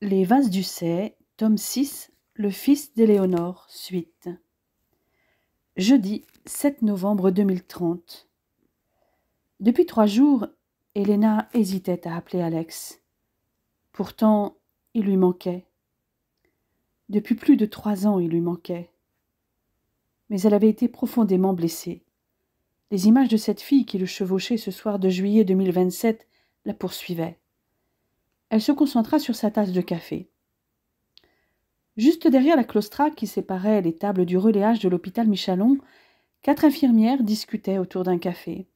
Les Vases du Cey, tome 6, Le fils d'Éléonore, suite. Jeudi 7 novembre 2030. Depuis 3 jours, Helena hésitait à appeler Alex. Pourtant, il lui manquait. Depuis plus de 3 ans, il lui manquait. Mais elle avait été profondément blessée. Les images de cette fille qui le chevauchait ce soir de juillet 2027 la poursuivaient. Elle se concentra sur sa tasse de café. Juste derrière la claustra qui séparait les tables du relayage de l'hôpital Michalon, 4 infirmières discutaient autour d'un café.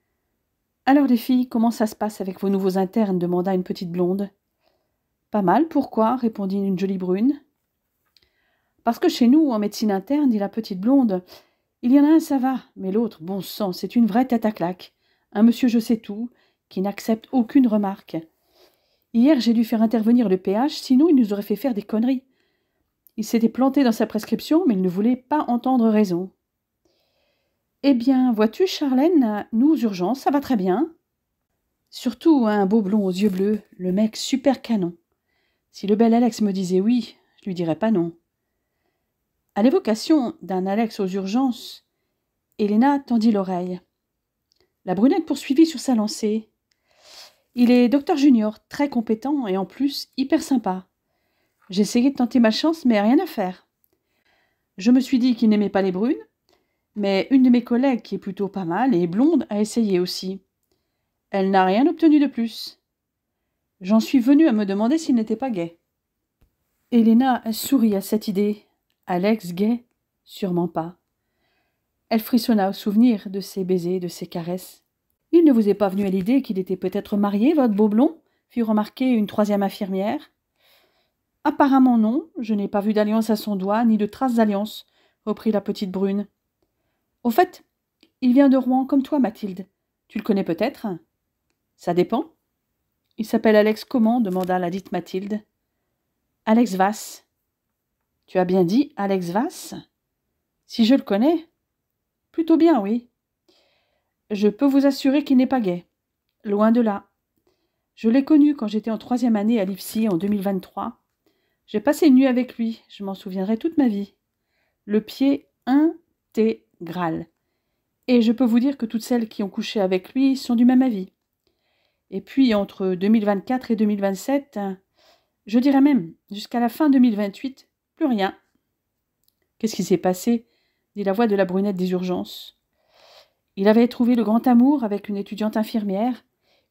« Alors les filles, comment ça se passe avec vos nouveaux internes » demanda une petite blonde. « Pas mal, pourquoi » répondit une jolie brune. « Parce que chez nous, en médecine interne, dit la petite blonde, il y en a un, ça va, mais l'autre, bon sang, c'est une vraie tête à claque. Un monsieur je sais tout, qui n'accepte aucune remarque. Hier, j'ai dû faire intervenir le PH, sinon il nous aurait fait faire des conneries. Il s'était planté dans sa prescription, mais il ne voulait pas entendre raison. « Eh bien, vois-tu, Charlène, nous, aux urgences, ça va très bien. Surtout un beau blond aux yeux bleus, le mec super canon. Si le bel Alex me disait oui, je lui dirais pas non. » À l'évocation d'un Alex aux urgences, Helena tendit l'oreille. La brunette poursuivit sur sa lancée. « Il est docteur junior, très compétent et en plus hyper sympa. J'ai essayé de tenter ma chance, mais rien à faire. Je me suis dit qu'il n'aimait pas les brunes, mais une de mes collègues, qui est plutôt pas mal et blonde, a essayé aussi. Elle n'a rien obtenu de plus. J'en suis venue à me demander s'il n'était pas gai. » Helena sourit à cette idée. Alex gai? Sûrement pas. Elle frissonna au souvenir de ses baisers, de ses caresses. « Il ne vous est pas venu à l'idée qu'il était peut-être marié, votre beau blond » fit remarquer une 3e infirmière. « Apparemment non, je n'ai pas vu d'alliance à son doigt, ni de traces d'alliance, » reprit la petite brune. « Au fait, il vient de Rouen comme toi, Mathilde. Tu le connais peut-être ?»« Ça dépend. »« Il s'appelle Alex comment ?» demanda la dite Mathilde. « Alex Vasse. »« Tu as bien dit Alex Vasse ? Si je le connais ? » ?»« Plutôt bien, oui. »« Je peux vous assurer qu'il n'est pas gai. Loin de là. Je l'ai connu quand j'étais en 3e année à l'IFSI en 2023. J'ai passé une nuit avec lui, je m'en souviendrai toute ma vie. Le pied intégral. Et je peux vous dire que toutes celles qui ont couché avec lui sont du même avis. Et puis, entre 2024 et 2027, je dirais même jusqu'à la fin 2028, plus rien. »« Qu'est-ce qui s'est passé ?» dit la voix de la brunette des urgences. « Il avait trouvé le grand amour avec une étudiante infirmière,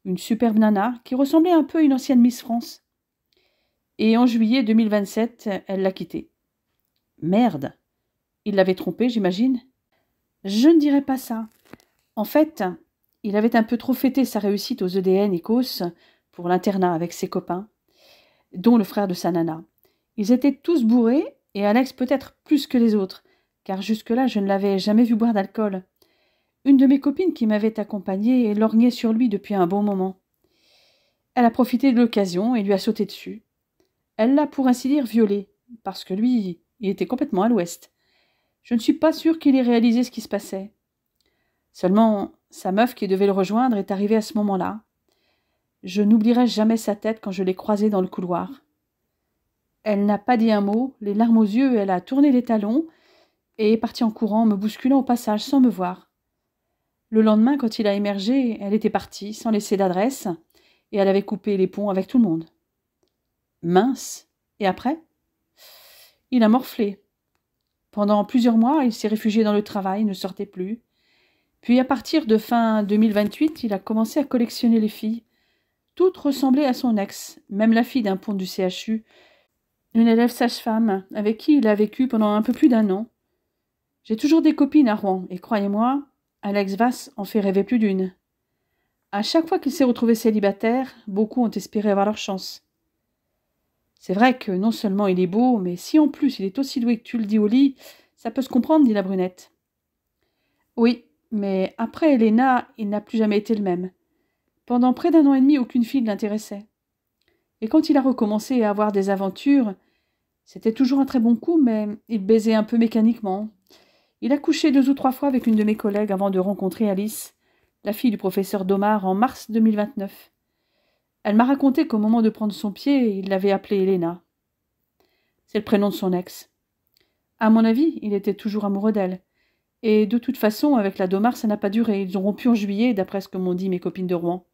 une superbe nana qui ressemblait un peu à une ancienne Miss France. Et en juillet 2027, elle l'a quitté. » »« Merde. Il l'avait trompée, j'imagine ?»« Je ne dirais pas ça. En fait, il avait un peu trop fêté sa réussite aux EDN Écosse pour l'internat avec ses copains, dont le frère de sa nana. Ils étaient tous bourrés, et Alex peut-être plus que les autres, car jusque-là je ne l'avais jamais vu boire d'alcool. Une de mes copines qui m'avait accompagnée lorgnait sur lui depuis un bon moment. Elle a profité de l'occasion et lui a sauté dessus. Elle l'a pour ainsi dire violé, parce que lui, il était complètement à l'ouest. Je ne suis pas sûre qu'il ait réalisé ce qui se passait. Seulement, sa meuf qui devait le rejoindre est arrivée à ce moment-là. Je n'oublierai jamais sa tête quand je l'ai croisée dans le couloir. Elle n'a pas dit un mot, les larmes aux yeux, elle a tourné les talons et est partie en courant, me bousculant au passage sans me voir. Le lendemain, quand il a émergé, elle était partie, sans laisser d'adresse, et elle avait coupé les ponts avec tout le monde. Mince. Et après ? Il a morflé. Pendant plusieurs mois, il s'est réfugié dans le travail, ne sortait plus. Puis à partir de fin 2028, il a commencé à collectionner les filles. Toutes ressemblaient à son ex, même la fille d'un pont du CHU, une élève sage-femme, avec qui il a vécu pendant un peu plus d'1 an. J'ai toujours des copines à Rouen, et croyez-moi, Alex Vasse en fait rêver plus d'une. À chaque fois qu'il s'est retrouvé célibataire, beaucoup ont espéré avoir leur chance. C'est vrai que non seulement il est beau, mais si en plus il est aussi doué que tu le dis au lit, ça peut se comprendre, dit la brunette. Oui, mais après Helena, il n'a plus jamais été le même. Pendant près d'1 an et demi, aucune fille ne l'intéressait. Et quand il a recommencé à avoir des aventures, c'était toujours un très bon coup, mais il baisait un peu mécaniquement. Il a couché 2 ou 3 fois avec une de mes collègues avant de rencontrer Alice, la fille du professeur Domard, en mars 2029. Elle m'a raconté qu'au moment de prendre son pied, il l'avait appelée Elena. C'est le prénom de son ex. À mon avis, il était toujours amoureux d'elle. Et de toute façon, avec la Domar, ça n'a pas duré. Ils ont rompu en juillet, d'après ce que m'ont dit mes copines de Rouen.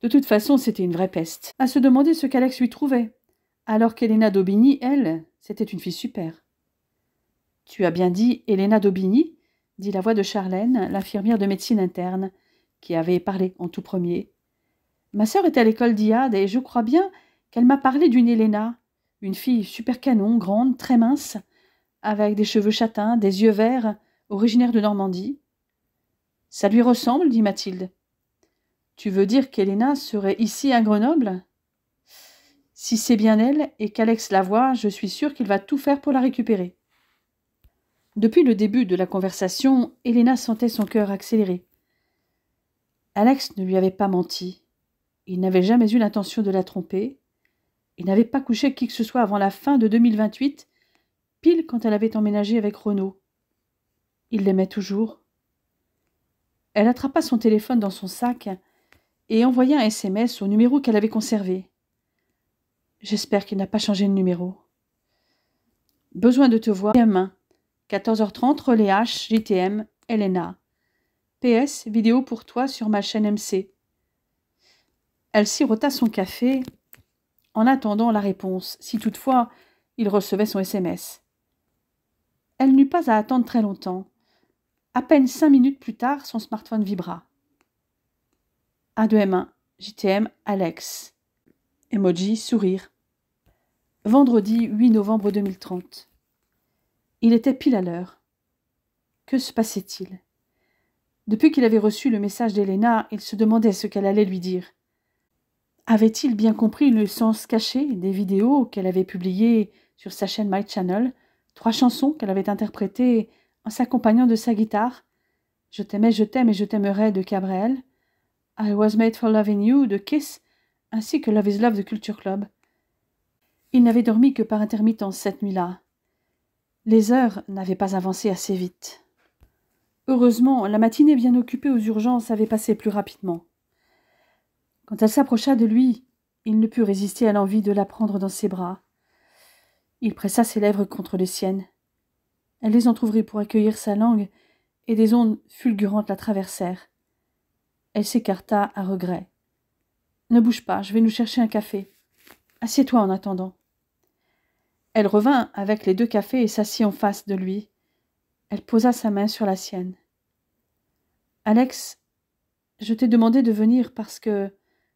De toute façon, c'était une vraie peste. À se demander ce qu'Alex lui trouvait. Alors qu'Elena Daubigny, elle, c'était une fille super. Tu as bien dit Elena Daubigny, dit la voix de Charlène, l'infirmière de médecine interne, qui avait parlé en tout premier. Ma sœur était à l'école d'IAD et je crois bien qu'elle m'a parlé d'une Elena, une fille super canon, grande, très mince, avec des cheveux châtains, des yeux verts, originaire de Normandie. Ça lui ressemble, dit Mathilde. Tu veux dire qu'Elena serait ici à Grenoble? Si c'est bien elle et qu'Alex la voit, je suis sûre qu'il va tout faire pour la récupérer. Depuis le début de la conversation, Elena sentait son cœur accélérer. Alex ne lui avait pas menti. Il n'avait jamais eu l'intention de la tromper. Il n'avait pas couché qui que ce soit avant la fin de 2028, pile quand elle avait emménagé avec Renaud. Il l'aimait toujours. Elle attrapa son téléphone dans son sac et envoya un SMS au numéro qu'elle avait conservé. J'espère qu'il n'a pas changé de numéro. Besoin de te voir demain. 14h30, relais H, JTM, Elena. PS, vidéo pour toi sur ma chaîne MC. Elle sirota son café en attendant la réponse, si toutefois il recevait son SMS. Elle n'eut pas à attendre très longtemps. À peine 5 minutes plus tard, son smartphone vibra. A2M1, JTM, Alex. Emoji, sourire. Vendredi 8 novembre 2030. Il était pile à l'heure. Que se passait-il? Depuis qu'il avait reçu le message d'Elena, il se demandait ce qu'elle allait lui dire. Avait-il bien compris le sens caché des vidéos qu'elle avait publiées sur sa chaîne My Channel, 3 chansons qu'elle avait interprétées en s'accompagnant de sa guitare, Je t'aimais, je t'aime et je t'aimerai de Cabrel, I Was Made for Loving You de Kiss, ainsi que Love is Love de Culture Club. Il n'avait dormi que par intermittence cette nuit-là. Les heures n'avaient pas avancé assez vite. Heureusement, la matinée bien occupée aux urgences avait passé plus rapidement. Quand elle s'approcha de lui, il ne put résister à l'envie de la prendre dans ses bras. Il pressa ses lèvres contre les siennes. Elle les entr'ouvrit pour accueillir sa langue, et des ondes fulgurantes la traversèrent. Elle s'écarta à regret. « Ne bouge pas, je vais nous chercher un café. Assieds-toi en attendant. » Elle revint avec les 2 cafés et s'assit en face de lui. Elle posa sa main sur la sienne. « Alex, je t'ai demandé de venir parce que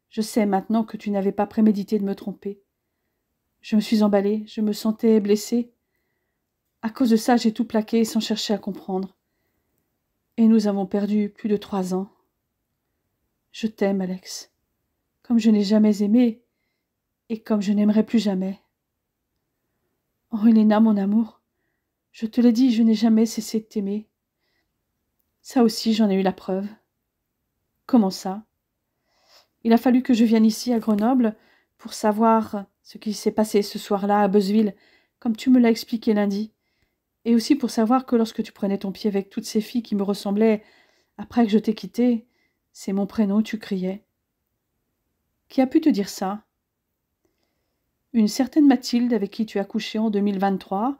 je sais maintenant que tu n'avais pas prémédité de me tromper. Je me suis emballée, je me sentais blessée. À cause de ça, j'ai tout plaqué sans chercher à comprendre. Et nous avons perdu plus de 3 ans. Je t'aime, Alex, comme je n'ai jamais aimé et comme je n'aimerai plus jamais. Oh, Elena, mon amour, je te l'ai dit, je n'ai jamais cessé de t'aimer. Ça aussi, j'en ai eu la preuve. Comment ça? Il a fallu que je vienne ici, à Grenoble, pour savoir ce qui s'est passé ce soir-là à Beuzeville, comme tu me l'as expliqué lundi, et aussi pour savoir que lorsque tu prenais ton pied avec toutes ces filles qui me ressemblaient, après que je t'ai quitté, c'est mon prénom, tu criais. Qui a pu te dire ça? Une certaine Mathilde avec qui tu as couché en 2023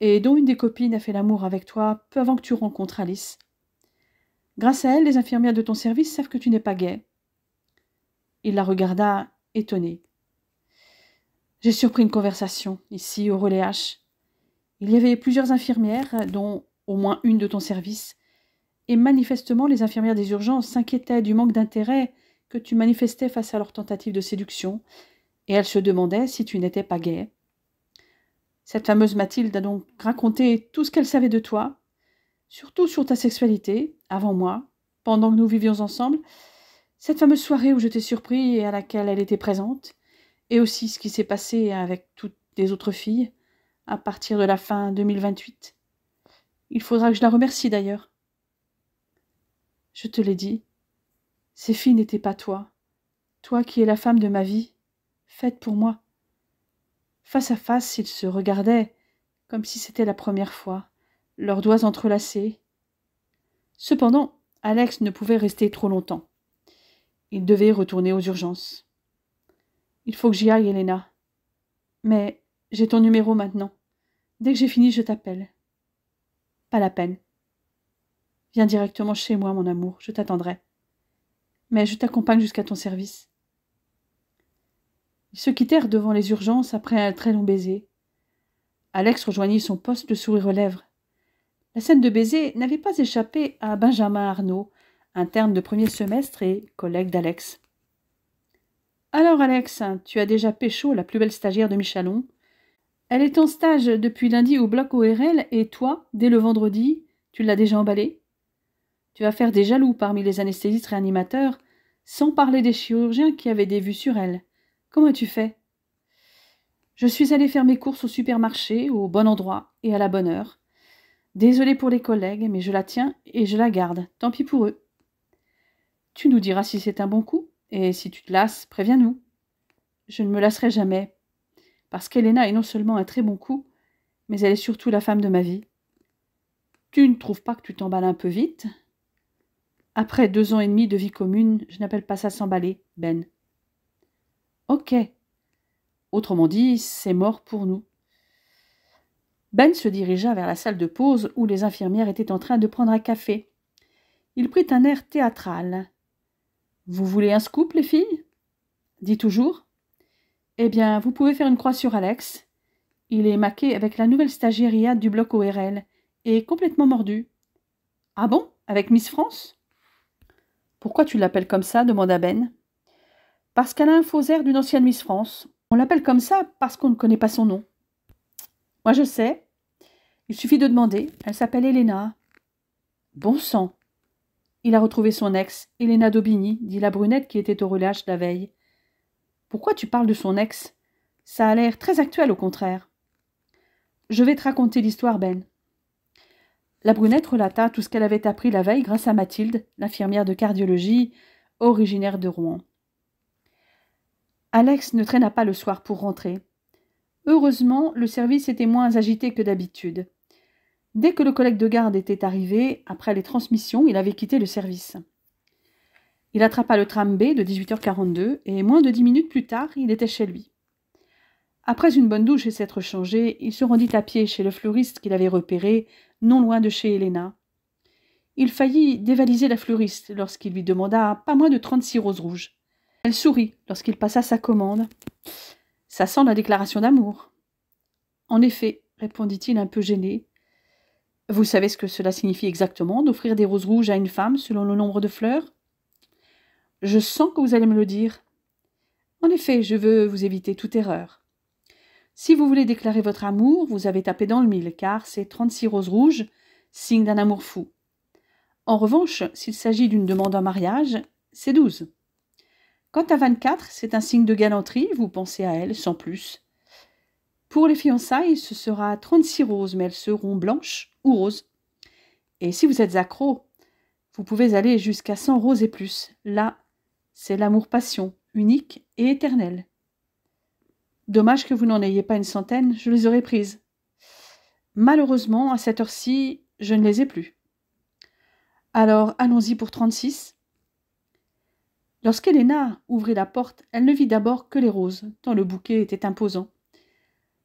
et dont une des copines a fait l'amour avec toi peu avant que tu rencontres Alice. Grâce à elle, les infirmières de ton service savent que tu n'es pas gay. Il la regarda, étonné. J'ai surpris une conversation, ici, au relais H. Il y avait plusieurs infirmières, dont au moins une de ton service, et manifestement les infirmières des urgences s'inquiétaient du manque d'intérêt que tu manifestais face à leur tentative de séduction, et elles se demandaient si tu n'étais pas gay. Cette fameuse Mathilde a donc raconté tout ce qu'elle savait de toi, surtout sur ta sexualité, avant moi, pendant que nous vivions ensemble, cette fameuse soirée où je t'ai surpris et à laquelle elle était présente, et aussi ce qui s'est passé avec toutes les autres filles, à partir de la fin 2028. Il faudra que je la remercie d'ailleurs. Je te l'ai dit, ces filles n'étaient pas toi, toi qui es la femme de ma vie, faite pour moi. Face à face, ils se regardaient, comme si c'était la première fois, leurs doigts entrelacés. Cependant, Alex ne pouvait rester trop longtemps. Il devait retourner aux urgences. Il faut que j'y aille, Elena. Mais j'ai ton numéro maintenant. Dès que j'ai fini, je t'appelle. Pas la peine. Viens directement chez moi, mon amour, je t'attendrai. Mais je t'accompagne jusqu'à ton service. Ils se quittèrent devant les urgences après un très long baiser. Alex rejoignit son poste, le sourire aux lèvres. La scène de baiser n'avait pas échappé à Benjamin Arnaud, interne de premier semestre et collègue d'Alex. « Alors, Alex, tu as déjà pécho la plus belle stagiaire de Michalon. Elle est en stage depuis lundi au bloc ORL et toi, dès le vendredi, tu l'as déjà emballée. Tu vas faire des jaloux parmi les anesthésistes réanimateurs, sans parler des chirurgiens qui avaient des vues sur elle. Comment as-tu fait ? Je suis allée faire mes courses au supermarché, au bon endroit et à la bonne heure. Désolée pour les collègues, mais je la tiens et je la garde. Tant pis pour eux. Tu nous diras si c'est un bon coup, et si tu te lasses, préviens-nous. Je ne me lasserai jamais, parce qu'Elena est non seulement un très bon coup, mais elle est surtout la femme de ma vie. Tu ne trouves pas que tu t'emballes un peu vite ? Après 2 ans et demi de vie commune, je n'appelle pas ça s'emballer, Ben. Ok. Autrement dit, c'est mort pour nous. Ben se dirigea vers la salle de pause où les infirmières étaient en train de prendre un café. Il prit un air théâtral. « Vous voulez un scoop, les filles ?» dit toujours. « Eh bien, vous pouvez faire une croix sur Alex. Il est maqué avec la nouvelle stagiaire du bloc ORL et complètement mordu. »« Ah bon ? Avec Miss France ?»« Pourquoi tu l'appelles comme ça ?» demanda Ben. « Parce qu'elle a un faux air d'une ancienne Miss France. On l'appelle comme ça parce qu'on ne connaît pas son nom. »« Moi, je sais. Il suffit de demander. Elle s'appelle Elena. »« Bon sang !» Il a retrouvé son ex, Elena Daubigny, dit la brunette qui était au relâche la veille. « Pourquoi tu parles de son ex ? Ça a l'air très actuel, au contraire. »« Je vais te raconter l'histoire, Ben. » La brunette relata tout ce qu'elle avait appris la veille grâce à Mathilde, l'infirmière de cardiologie, originaire de Rouen. Alex ne traîna pas le soir pour rentrer. Heureusement, le service était moins agité que d'habitude. Dès que le collègue de garde était arrivé, après les transmissions, il avait quitté le service. Il attrapa le tram B de 18h42 et moins de 10 minutes plus tard, il était chez lui. Après une bonne douche et s'être changé, il se rendit à pied chez le fleuriste qu'il avait repéré, non loin de chez Elena. Il faillit dévaliser la fleuriste lorsqu'il lui demanda pas moins de 36 roses rouges. Elle sourit lorsqu'il passa sa commande. « Ça sent la déclaration d'amour. »« En effet, » répondit-il un peu gêné. « Vous savez ce que cela signifie exactement, d'offrir des roses rouges à une femme selon le nombre de fleurs ? » « Je sens que vous allez me le dire. »« En effet, je veux vous éviter toute erreur. Si vous voulez déclarer votre amour, vous avez tapé dans le mille, car c'est 36 roses rouges, signe d'un amour fou. En revanche, s'il s'agit d'une demande en mariage, c'est 12. Quant à 24, c'est un signe de galanterie, vous pensez à elle, sans plus. Pour les fiançailles, ce sera 36 roses, mais elles seront blanches ou roses. Et si vous êtes accro, vous pouvez aller jusqu'à 100 roses et plus. Là, c'est l'amour-passion, unique et éternel. Dommage que vous n'en ayez pas une centaine, je les aurais prises. Malheureusement, à cette heure-ci, je ne les ai plus. Alors, allons-y pour 36. Lorsqu'Elena ouvrit la porte, elle ne vit d'abord que les roses, tant le bouquet était imposant.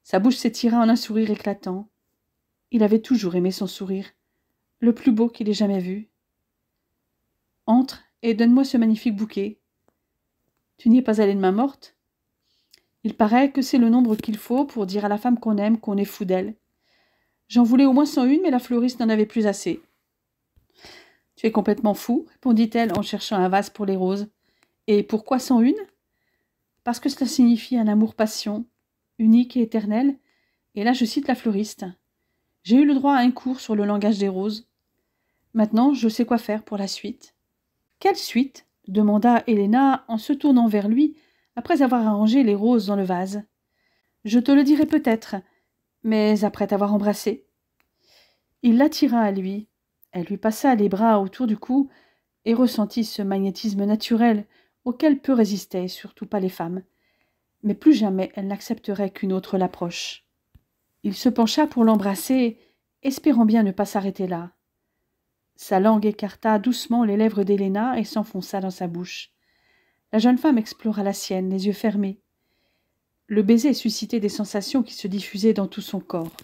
Sa bouche s'étira en un sourire éclatant. Il avait toujours aimé son sourire, le plus beau qu'il ait jamais vu. « Entre et donne-moi ce magnifique bouquet. » « Tu n'y es pas allé de main morte ? Il paraît que c'est le nombre qu'il faut pour dire à la femme qu'on aime qu'on est fou d'elle. J'en voulais au moins 101, mais la fleuriste n'en avait plus assez. »« Tu es complètement fou, répondit-elle en cherchant un vase pour les roses. Et pourquoi 101 ? Parce que cela signifie un amour-passion, unique et éternel. Et là, je cite la fleuriste. J'ai eu le droit à un cours sur le langage des roses. Maintenant, je sais quoi faire pour la suite. »« Quelle suite ? Demanda Elena en se tournant vers lui après avoir arrangé les roses dans le vase. « Je te le dirai peut-être, mais après t'avoir embrassé. » Il l'attira à lui. Elle lui passa les bras autour du cou et ressentit ce magnétisme naturel auquel peu résistaient, surtout pas les femmes. Mais plus jamais elle n'accepterait qu'une autre l'approche. Il se pencha pour l'embrasser, espérant bien ne pas s'arrêter là. Sa langue écarta doucement les lèvres d'Elena et s'enfonça dans sa bouche. La jeune femme explora la sienne, les yeux fermés. Le baiser suscitait des sensations qui se diffusaient dans tout son corps.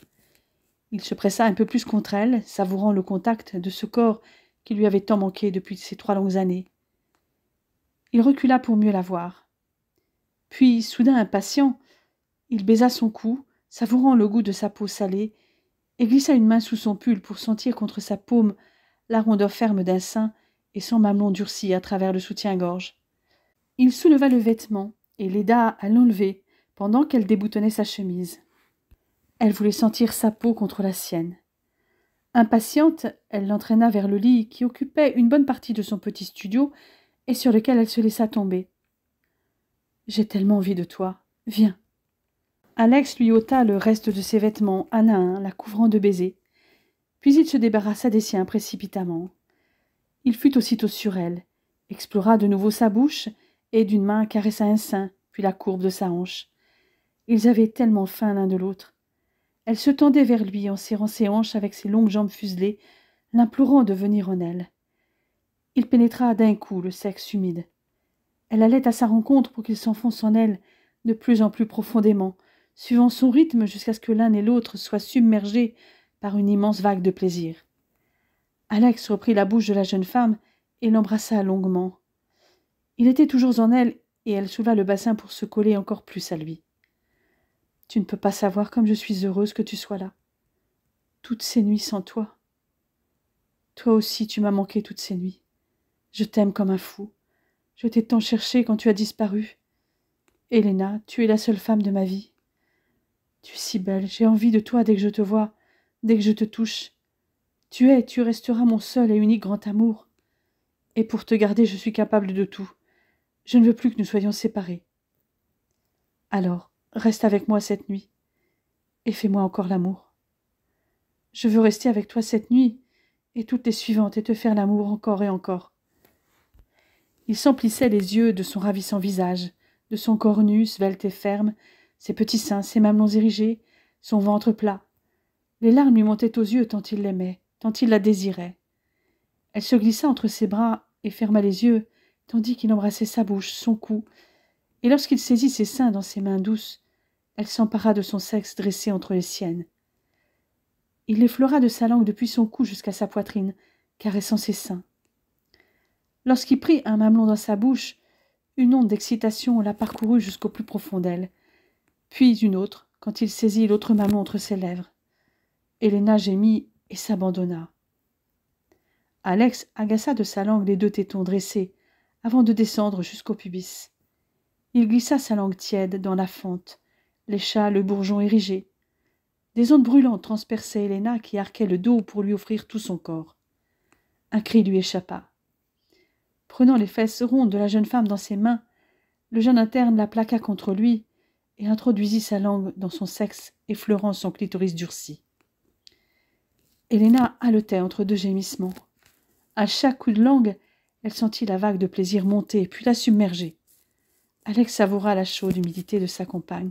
Il se pressa un peu plus contre elle, savourant le contact de ce corps qui lui avait tant manqué depuis ces 3 longues années. Il recula pour mieux la voir. Puis, soudain impatient, il baisa son cou, savourant le goût de sa peau salée, et glissa une main sous son pull pour sentir contre sa paume la rondeur ferme d'un sein et son mamelon durci à travers le soutien-gorge. Il souleva le vêtement et l'aida à l'enlever pendant qu'elle déboutonnait sa chemise. Elle voulait sentir sa peau contre la sienne. Impatiente, elle l'entraîna vers le lit qui occupait une bonne partie de son petit studio et sur lequel elle se laissa tomber. « J'ai tellement envie de toi. Viens. » Alex lui ôta le reste de ses vêtements un à un, la couvrant de baisers. Puis il se débarrassa des siens précipitamment. Il fut aussitôt sur elle, explora de nouveau sa bouche et d'une main caressa un sein, puis la courbe de sa hanche. Ils avaient tellement faim l'un de l'autre. Elle se tendait vers lui en serrant ses hanches avec ses longues jambes fuselées, l'implorant de venir en elle. Il pénétra d'un coup le sexe humide. Elle allait à sa rencontre pour qu'il s'enfonce en elle de plus en plus profondément, suivant son rythme jusqu'à ce que l'un et l'autre soient submergés par une immense vague de plaisir. Alex reprit la bouche de la jeune femme et l'embrassa longuement. Il était toujours en elle et elle souleva le bassin pour se coller encore plus à lui. « Tu ne peux pas savoir comme je suis heureuse que tu sois là. Toutes ces nuits sans toi. Toi aussi tu m'as manqué toutes ces nuits. Je t'aime comme un fou. Je t'ai tant cherché quand tu as disparu. Helena, tu es la seule femme de ma vie. Tu es si belle, j'ai envie de toi dès que je te vois, dès que je te touche. Tu resteras mon seul et unique grand amour. Et pour te garder, je suis capable de tout. Je ne veux plus que nous soyons séparés. Alors, reste avec moi cette nuit, et fais-moi encore l'amour. Je veux rester avec toi cette nuit, et toutes les suivantes, et te faire l'amour encore et encore. » Il s'emplissait les yeux de son ravissant visage, de son corps nu, svelte et ferme, ses petits seins, ses mamelons érigés, son ventre plat. Les larmes lui montaient aux yeux tant il l'aimait, tant il la désirait. Elle se glissa entre ses bras et ferma les yeux, tandis qu'il embrassait sa bouche, son cou, et lorsqu'il saisit ses seins dans ses mains douces, elle s'empara de son sexe dressé entre les siennes. Il l'effleura de sa langue depuis son cou jusqu'à sa poitrine, caressant ses seins. Lorsqu'il prit un mamelon dans sa bouche, une onde d'excitation la parcourut jusqu'au plus profond d'elle, puis une autre, quand il saisit l'autre mamelon entre ses lèvres. Helena gémit et s'abandonna. Alex agaça de sa langue les 2 tétons dressés, avant de descendre jusqu'au pubis. Il glissa sa langue tiède dans la fente, lécha le bourgeon érigé. Des ondes brûlantes transperçaient Helena qui arquait le dos pour lui offrir tout son corps. Un cri lui échappa. Prenant les fesses rondes de la jeune femme dans ses mains, le jeune interne la plaqua contre lui et introduisit sa langue dans son sexe, effleurant son clitoris durci. Helena haletait entre 2 gémissements. À chaque coup de langue, elle sentit la vague de plaisir monter, puis la submerger. Alex savoura la chaude humidité de sa compagne.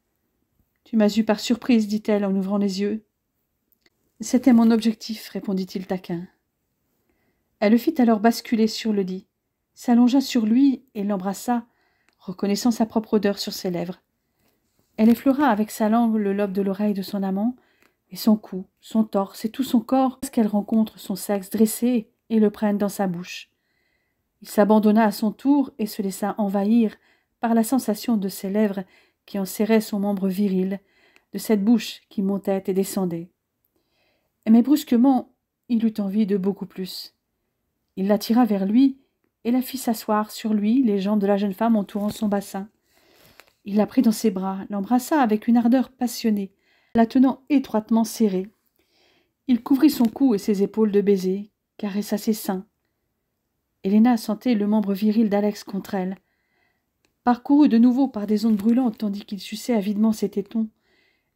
« Tu m'as eu par surprise, dit-elle en ouvrant les yeux. »« C'était mon objectif, répondit-il taquin. » Elle le fit alors basculer sur le lit, s'allongea sur lui et l'embrassa, reconnaissant sa propre odeur sur ses lèvres. Elle effleura avec sa langue le lobe de l'oreille de son amant, et son cou, son torse et tout son corps, qu'elle rencontre son sexe dressé et le prenne dans sa bouche. Il s'abandonna à son tour et se laissa envahir par la sensation de ses lèvres qui enserraient son membre viril, de cette bouche qui montait et descendait. Mais brusquement, il eut envie de beaucoup plus. Il l'attira vers lui et la fit s'asseoir sur lui, les jambes de la jeune femme entourant son bassin. Il la prit dans ses bras, l'embrassa avec une ardeur passionnée, la tenant étroitement serrée. Il couvrit son cou et ses épaules de baisers, caressa ses seins. Helena sentait le membre viril d'Alex contre elle. Parcourue de nouveau par des ondes brûlantes tandis qu'il suçait avidement ses tétons,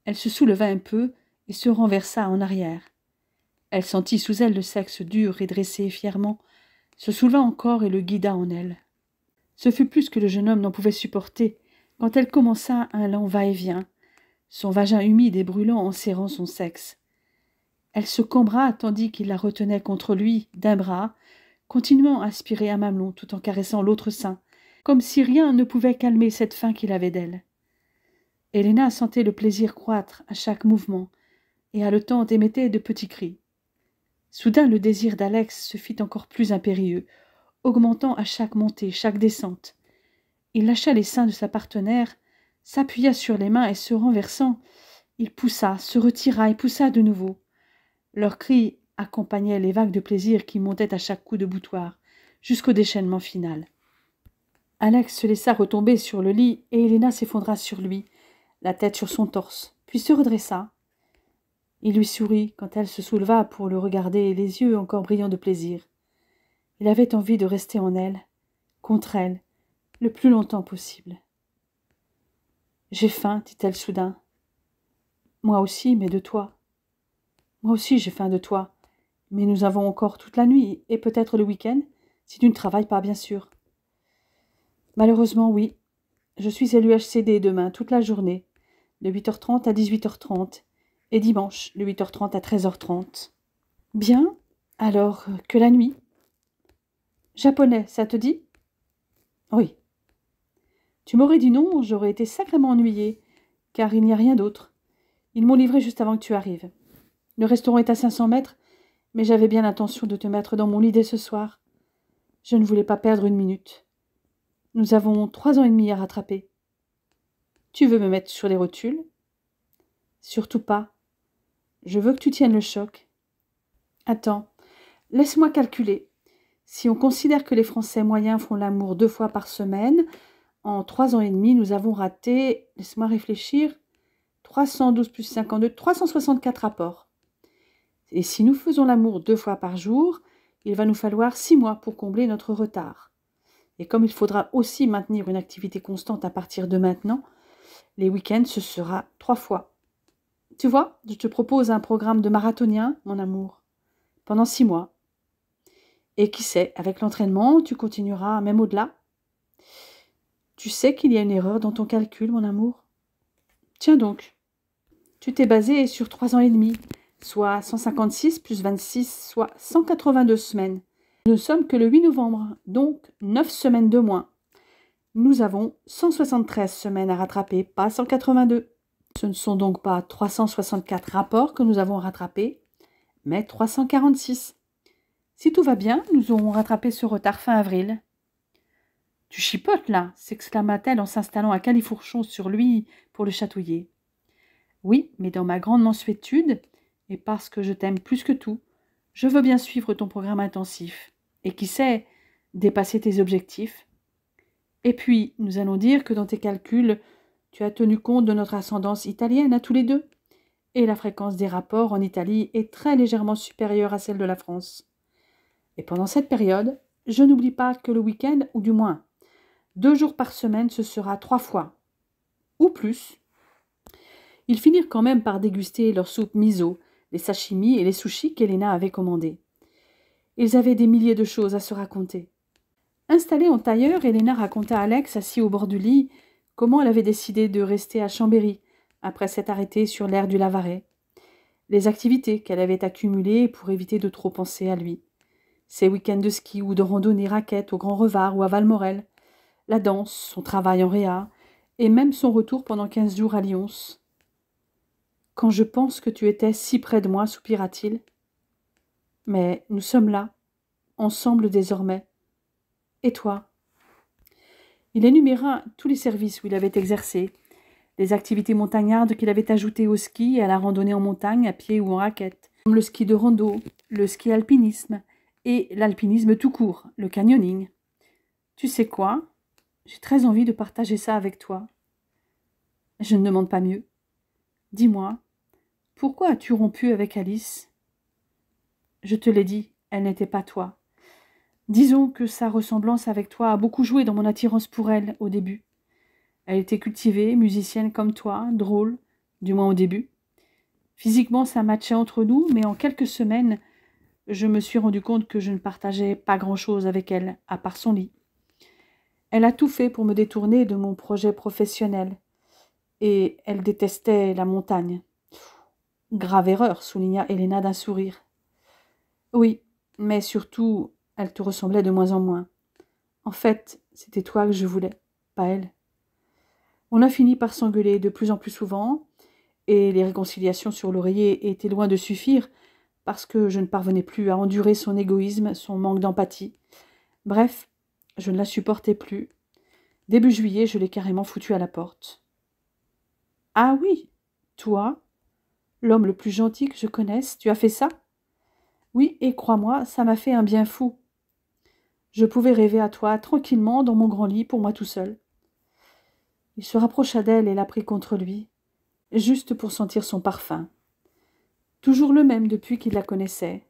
elle se souleva un peu et se renversa en arrière. Elle sentit sous elle le sexe dur et dressé fièrement, se souleva encore et le guida en elle. Ce fut plus que le jeune homme n'en pouvait supporter quand elle commença un lent va-et-vient, son vagin humide et brûlant en serrant son sexe. Elle se cambra tandis qu'il la retenait contre lui d'un bras, continuant à aspirer un mamelon tout en caressant l'autre sein, comme si rien ne pouvait calmer cette faim qu'il avait d'elle. Helena sentait le plaisir croître à chaque mouvement, et haletante émettait de petits cris. Soudain le désir d'Alex se fit encore plus impérieux, augmentant à chaque montée, chaque descente. Il lâcha les seins de sa partenaire, s'appuya sur les mains et se renversant, il poussa, se retira et poussa de nouveau. Leurs cris accompagnaient les vagues de plaisir qui montaient à chaque coup de boutoir, jusqu'au déchaînement final. Alex se laissa retomber sur le lit et Helena s'effondra sur lui, la tête sur son torse, puis se redressa. Il lui sourit quand elle se souleva pour le regarder, les yeux encore brillants de plaisir. Il avait envie de rester en elle, contre elle, le plus longtemps possible. « J'ai faim, dit-elle soudain. Moi aussi, mais de toi. Moi aussi j'ai faim de toi, mais nous avons encore toute la nuit, et peut-être le week-end, si tu ne travailles pas, bien sûr. Malheureusement, oui. Je suis à l'UHCD demain, toute la journée, de 8h30 à 18h30, et dimanche, de 8h30 à 13h30. Bien, alors que la nuit. Japonais, ça te dit? Oui. Tu m'aurais dit non, j'aurais été sacrément ennuyée, car il n'y a rien d'autre. Ils m'ont livré juste avant que tu arrives. Le restaurant est à 500 mètres, mais j'avais bien l'intention de te mettre dans mon lit dès ce soir. Je ne voulais pas perdre une minute. Nous avons 3 ans et demi à rattraper. Tu veux me mettre sur les rotules? Surtout pas. Je veux que tu tiennes le choc. Attends, laisse-moi calculer. Si on considère que les Français moyens font l'amour 2 fois par semaine, en 3 ans et demi, nous avons raté, laisse-moi réfléchir, 312 plus 52, 364 rapports. Et si nous faisons l'amour 2 fois par jour, il va nous falloir 6 mois pour combler notre retard. Et comme il faudra aussi maintenir une activité constante à partir de maintenant, les week-ends, ce sera 3 fois. Tu vois, je te propose un programme de marathonien, mon amour, pendant 6 mois. Et qui sait, avec l'entraînement, tu continueras même au-delà. Tu sais qu'il y a une erreur dans ton calcul, mon amour? Tiens donc, tu t'es basé sur 3 ans et demi, soit 156 plus 26, soit 182 semaines. Nous ne sommes que le 8 novembre, donc 9 semaines de moins. Nous avons 173 semaines à rattraper, pas 182. Ce ne sont donc pas 364 rapports que nous avons rattrapés, mais 346. Si tout va bien, nous aurons rattrapé ce retard fin avril. Tu chipotes là, s'exclama-t-elle en s'installant à califourchon sur lui pour le chatouiller. Oui, mais dans ma grande mansuétude, et parce que je t'aime plus que tout, je veux bien suivre ton programme intensif. Et qui sait, dépasser tes objectifs. Et puis, nous allons dire que dans tes calculs, tu as tenu compte de notre ascendance italienne à tous les deux. Et la fréquence des rapports en Italie est très légèrement supérieure à celle de la France. Et pendant cette période, je n'oublie pas que le week-end, ou du moins 2 jours par semaine, ce sera 3 fois. Ou plus. Ils finirent quand même par déguster leur soupe miso, les sashimi et les sushis qu'Helena avait commandés. Ils avaient des milliers de choses à se raconter. Installée en tailleur, Helena raconta à Alex, assis au bord du lit, comment elle avait décidé de rester à Chambéry, après s'être arrêtée sur l'aire du Lavaret. Les activités qu'elle avait accumulées pour éviter de trop penser à lui. Ses week-ends de ski ou de randonnée raquette au Grand Revard ou à Valmorel. La danse, son travail en réa, et même son retour pendant 15 jours à Lyons. « Quand je pense que tu étais si près de moi, soupira-t-il. Mais nous sommes là, ensemble désormais. Et toi ?» Il énuméra tous les services où il avait exercé, les activités montagnardes qu'il avait ajoutées au ski et à la randonnée en montagne, à pied ou en raquette, comme le ski de rando, le ski alpinisme et l'alpinisme tout court, le canyoning. « Tu sais quoi? J'ai très envie de partager ça avec toi. » « Je ne demande pas mieux. Dis-moi, pourquoi as-tu rompu avec Alice? » « Je te l'ai dit, elle n'était pas toi. Disons que sa ressemblance avec toi a beaucoup joué dans mon attirance pour elle au début. Elle était cultivée, musicienne comme toi, drôle, du moins au début. Physiquement, ça matchait entre nous, mais en quelques semaines, je me suis rendu compte que je ne partageais pas grand-chose avec elle, à part son lit. Elle a tout fait pour me détourner de mon projet professionnel. Et elle détestait la montagne. Grave erreur, souligna Helena d'un sourire. Oui, mais surtout, elle te ressemblait de moins en moins. En fait, c'était toi que je voulais, pas elle. On a fini par s'engueuler de plus en plus souvent, et les réconciliations sur l'oreiller étaient loin de suffire, parce que je ne parvenais plus à endurer son égoïsme, son manque d'empathie. Bref, je ne la supportais plus. Début juillet, je l'ai carrément foutue à la porte. « Ah oui, toi, l'homme le plus gentil que je connaisse, tu as fait ça ? » ?»« Oui, et crois-moi, ça m'a fait un bien fou. Je pouvais rêver à toi tranquillement dans mon grand lit pour moi tout seul. » Il se rapprocha d'elle et la prit contre lui, juste pour sentir son parfum. Toujours le même depuis qu'il la connaissait.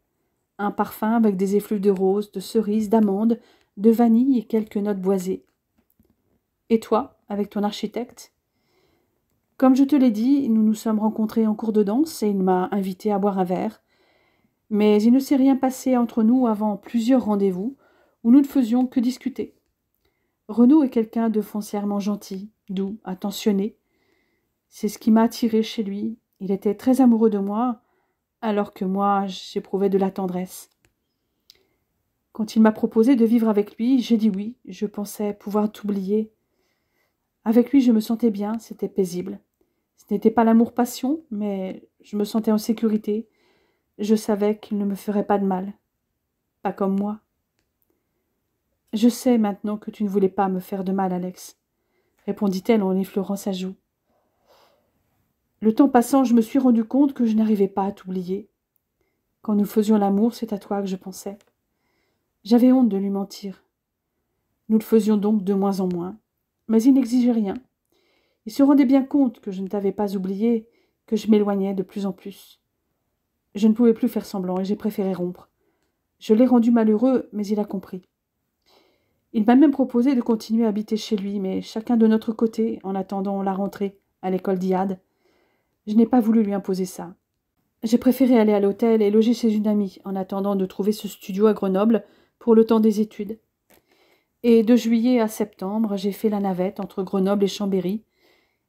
Un parfum avec des effluves de rose, de cerises, d'amandes, de vanille et quelques notes boisées. « Et toi, avec ton architecte ? » ?»« Comme je te l'ai dit, nous nous sommes rencontrés en cours de danse et il m'a invité à boire un verre. Mais il ne s'est rien passé entre nous avant plusieurs rendez-vous où nous ne faisions que discuter. Renaud est quelqu'un de foncièrement gentil, doux, attentionné. C'est ce qui m'a attirée chez lui. Il était très amoureux de moi, alors que moi, j'éprouvais de la tendresse. Quand il m'a proposé de vivre avec lui, j'ai dit oui, je pensais pouvoir t'oublier. Avec lui, je me sentais bien, c'était paisible. Ce n'était pas l'amour-passion, mais je me sentais en sécurité. Je savais qu'il ne me ferait pas de mal. Pas comme moi. Je sais maintenant que tu ne voulais pas me faire de mal, Alex, répondit-elle en effleurant sa joue. Le temps passant, je me suis rendu compte que je n'arrivais pas à t'oublier. Quand nous faisions l'amour, c'est à toi que je pensais. J'avais honte de lui mentir. Nous le faisions donc de moins en moins. Mais il n'exigeait rien. Il se rendait bien compte que je ne t'avais pas oublié, que je m'éloignais de plus en plus. Je ne pouvais plus faire semblant et j'ai préféré rompre. Je l'ai rendu malheureux, mais il a compris. Il m'a même proposé de continuer à habiter chez lui, mais chacun de notre côté, en attendant la rentrée à l'école d'IAD. Je n'ai pas voulu lui imposer ça. J'ai préféré aller à l'hôtel et loger chez une amie, en attendant de trouver ce studio à Grenoble pour le temps des études. Et de juillet à septembre, j'ai fait la navette entre Grenoble et Chambéry,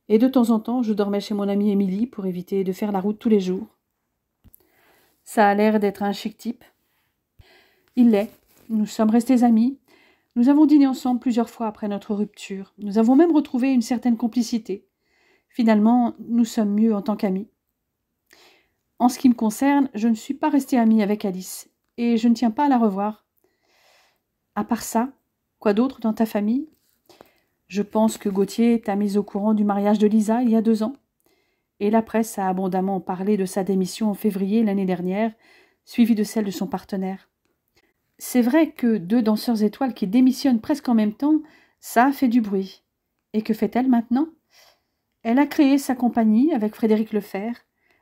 et de temps en temps, je dormais chez mon amie Émilie pour éviter de faire la route tous les jours. Ça a l'air d'être un chic type. Il l'est. Nous sommes restés amis. Nous avons dîné ensemble plusieurs fois après notre rupture. Nous avons même retrouvé une certaine complicité. Finalement, nous sommes mieux en tant qu'amis. En ce qui me concerne, je ne suis pas restée amie avec Alice, et je ne tiens pas à la revoir. À part ça, quoi d'autre dans ta famille ? Je pense que Gauthier t'a mise au courant du mariage de Lisa il y a 2 ans. Et la presse a abondamment parlé de sa démission en février l'année dernière, suivie de celle de son partenaire. C'est vrai que 2 danseurs étoiles qui démissionnent presque en même temps, ça a fait du bruit. Et que fait-elle maintenant ? Elle a créé sa compagnie avec Frédéric Lefebvre,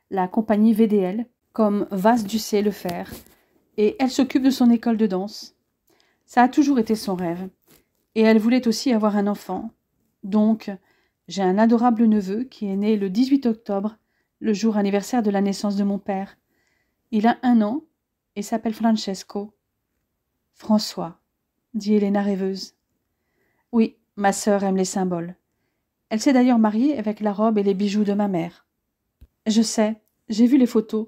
la compagnie VDL, comme Vase Ducé Lefebvre, et elle s'occupe de son école de danse. Ça a toujours été son rêve. Et elle voulait aussi avoir un enfant. Donc, j'ai un adorable neveu qui est né le 18 octobre, le jour anniversaire de la naissance de mon père. Il a 1 an et s'appelle Francesco. François, dit Helena rêveuse. Oui, ma sœur aime les symboles. Elle s'est d'ailleurs mariée avec la robe et les bijoux de ma mère. Je sais, j'ai vu les photos.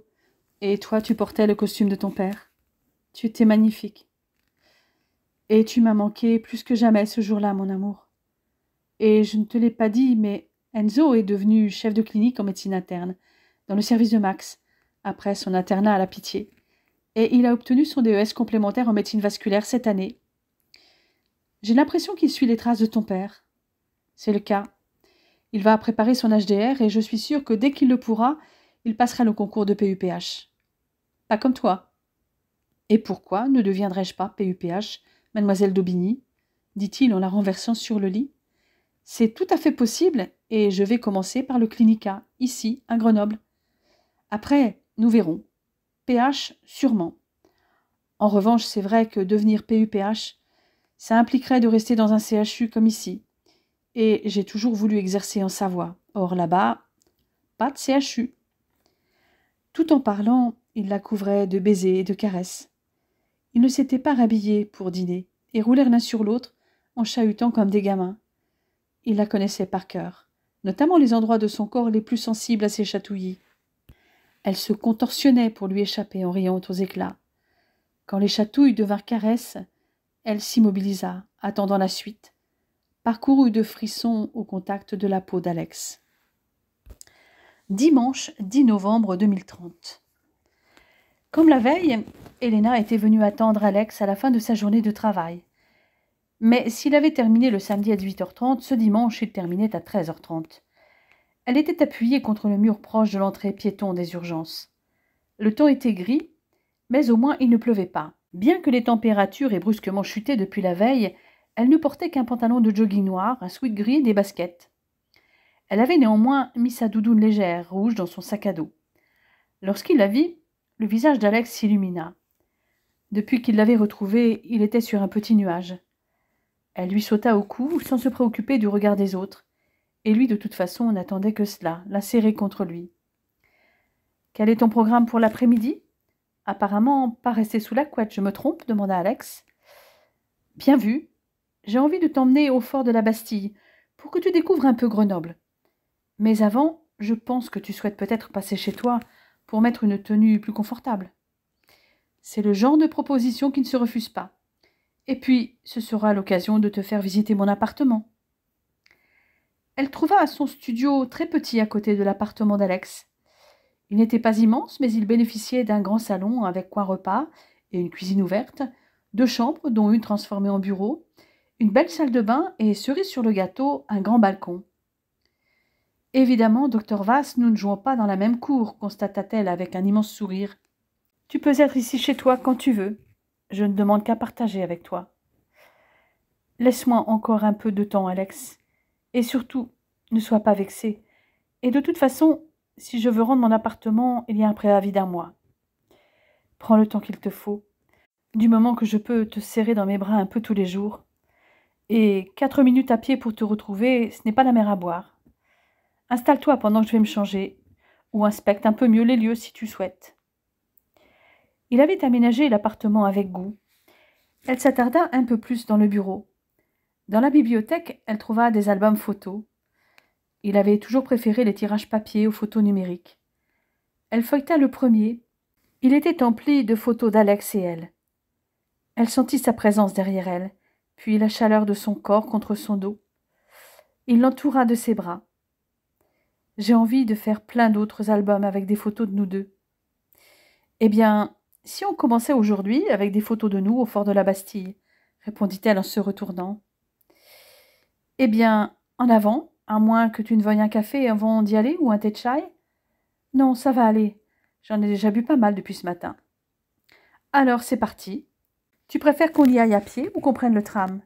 Et toi, tu portais le costume de ton père. Tu étais magnifique. Et tu m'as manqué plus que jamais ce jour-là, mon amour. Et je ne te l'ai pas dit, mais Enzo est devenu chef de clinique en médecine interne, dans le service de Max, après son internat à la Pitié. Et il a obtenu son DES complémentaire en médecine vasculaire cette année. J'ai l'impression qu'il suit les traces de ton père. C'est le cas. Il va préparer son HDR et je suis sûre que dès qu'il le pourra, il passera le concours de PUPH. Pas comme toi. Et pourquoi ne deviendrais-je pas PUPH, mademoiselle d'Aubigny ? Dit-il en la renversant sur le lit. C'est tout à fait possible et je vais commencer par le clinica, ici, à Grenoble. Après, nous verrons. PH, sûrement. En revanche, c'est vrai que devenir PUPH, ça impliquerait de rester dans un CHU comme ici. Et j'ai toujours voulu exercer en Savoie. Or là-bas, pas de CHU. Tout en parlant, il la couvrait de baisers et de caresses. Ils ne s'étaient pas rhabillés pour dîner et roulèrent l'un sur l'autre en chahutant comme des gamins. Il la connaissait par cœur, notamment les endroits de son corps les plus sensibles à ses chatouillis. Elle se contorsionnait pour lui échapper en riant aux éclats. Quand les chatouilles devinrent caresses, elle s'immobilisa, attendant la suite, parcourue de frissons au contact de la peau d'Alex. Dimanche 10 novembre 2030. Comme la veille, Elena était venue attendre Alex à la fin de sa journée de travail. Mais s'il avait terminé le samedi à 18h30, ce dimanche, il terminait à 13h30. Elle était appuyée contre le mur proche de l'entrée piéton des urgences. Le temps était gris, mais au moins il ne pleuvait pas. Bien que les températures aient brusquement chuté depuis la veille, elle ne portait qu'un pantalon de jogging noir, un sweat gris et des baskets. Elle avait néanmoins mis sa doudoune légère, rouge, dans son sac à dos. Lorsqu'il la vit, le visage d'Alex s'illumina. Depuis qu'il l'avait retrouvée, il était sur un petit nuage. Elle lui sauta au cou sans se préoccuper du regard des autres, et lui de toute façon n'attendait que cela, la serrer contre lui. « Quel est ton programme pour l'après-midi » ?»« Apparemment, pas rester sous la couette, je me trompe ?» demanda Alex. « Bien vu. J'ai envie de t'emmener au fort de la Bastille, pour que tu découvres un peu Grenoble. Mais avant, je pense que tu souhaites peut-être passer chez toi pour mettre une tenue plus confortable. C'est le genre de proposition qui ne se refuse pas. Et puis, ce sera l'occasion de te faire visiter mon appartement. » Elle trouva son studio très petit à côté de l'appartement d'Alex. Il n'était pas immense, mais il bénéficiait d'un grand salon avec coin repas et une cuisine ouverte, 2 chambres, dont une transformée en bureau, une belle salle de bain et, cerise sur le gâteau, un grand balcon. « Évidemment, docteur Vass, nous ne jouons pas dans la même cour, constata-t-elle avec un immense sourire. Tu peux être ici chez toi quand tu veux. Je ne demande qu'à partager avec toi. Laisse-moi encore un peu de temps, Alex. Et surtout, ne sois pas vexé. Et de toute façon, si je veux rendre mon appartement, il y a un préavis d'1 mois. Prends le temps qu'il te faut, du moment que je peux te serrer dans mes bras un peu tous les jours. Et 4 minutes à pied pour te retrouver, ce n'est pas la mer à boire. Installe-toi pendant que je vais me changer, ou inspecte un peu mieux les lieux si tu souhaites. » Il avait aménagé l'appartement avec goût. Elle s'attarda un peu plus dans le bureau. Dans la bibliothèque, elle trouva des albums photos. Il avait toujours préféré les tirages papier aux photos numériques. Elle feuilleta le premier. Il était empli de photos d'Alex et elle. Elle sentit sa présence derrière elle, puis la chaleur de son corps contre son dos. Il l'entoura de ses bras. « J'ai envie de faire plein d'autres albums avec des photos de nous deux. » « Eh bien, si on commençait aujourd'hui avec des photos de nous au fort de la Bastille, » répondit-elle en se retournant. « Eh bien, en avant, à moins que tu ne veuilles un café avant d'y aller ou un thé de chai ? » ?»« Non, ça va aller. J'en ai déjà bu pas mal depuis ce matin. »« Alors, c'est parti. Tu préfères qu'on y aille à pied ou qu'on prenne le tram ?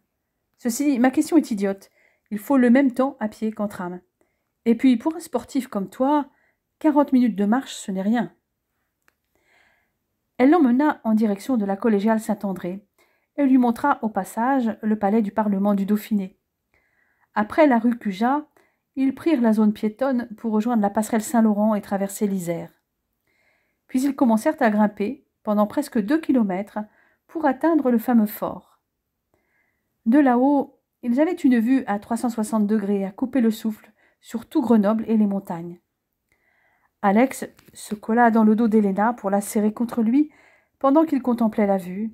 Ceci dit, ma question est idiote. Il faut le même temps à pied qu'en tram. Et puis, pour un sportif comme toi, 40 minutes de marche, ce n'est rien. » Elle l'emmena en direction de la collégiale Saint-André et lui montra au passage le palais du Parlement du Dauphiné. Après la rue Cujas, ils prirent la zone piétonne pour rejoindre la passerelle Saint-Laurent et traverser l'Isère. Puis ils commencèrent à grimper pendant presque 2 kilomètres pour atteindre le fameux fort. De là-haut, ils avaient une vue à 360 degrés à couper le souffle sur tout Grenoble et les montagnes. Alex se colla dans le dos d'Elena pour la serrer contre lui pendant qu'il contemplait la vue.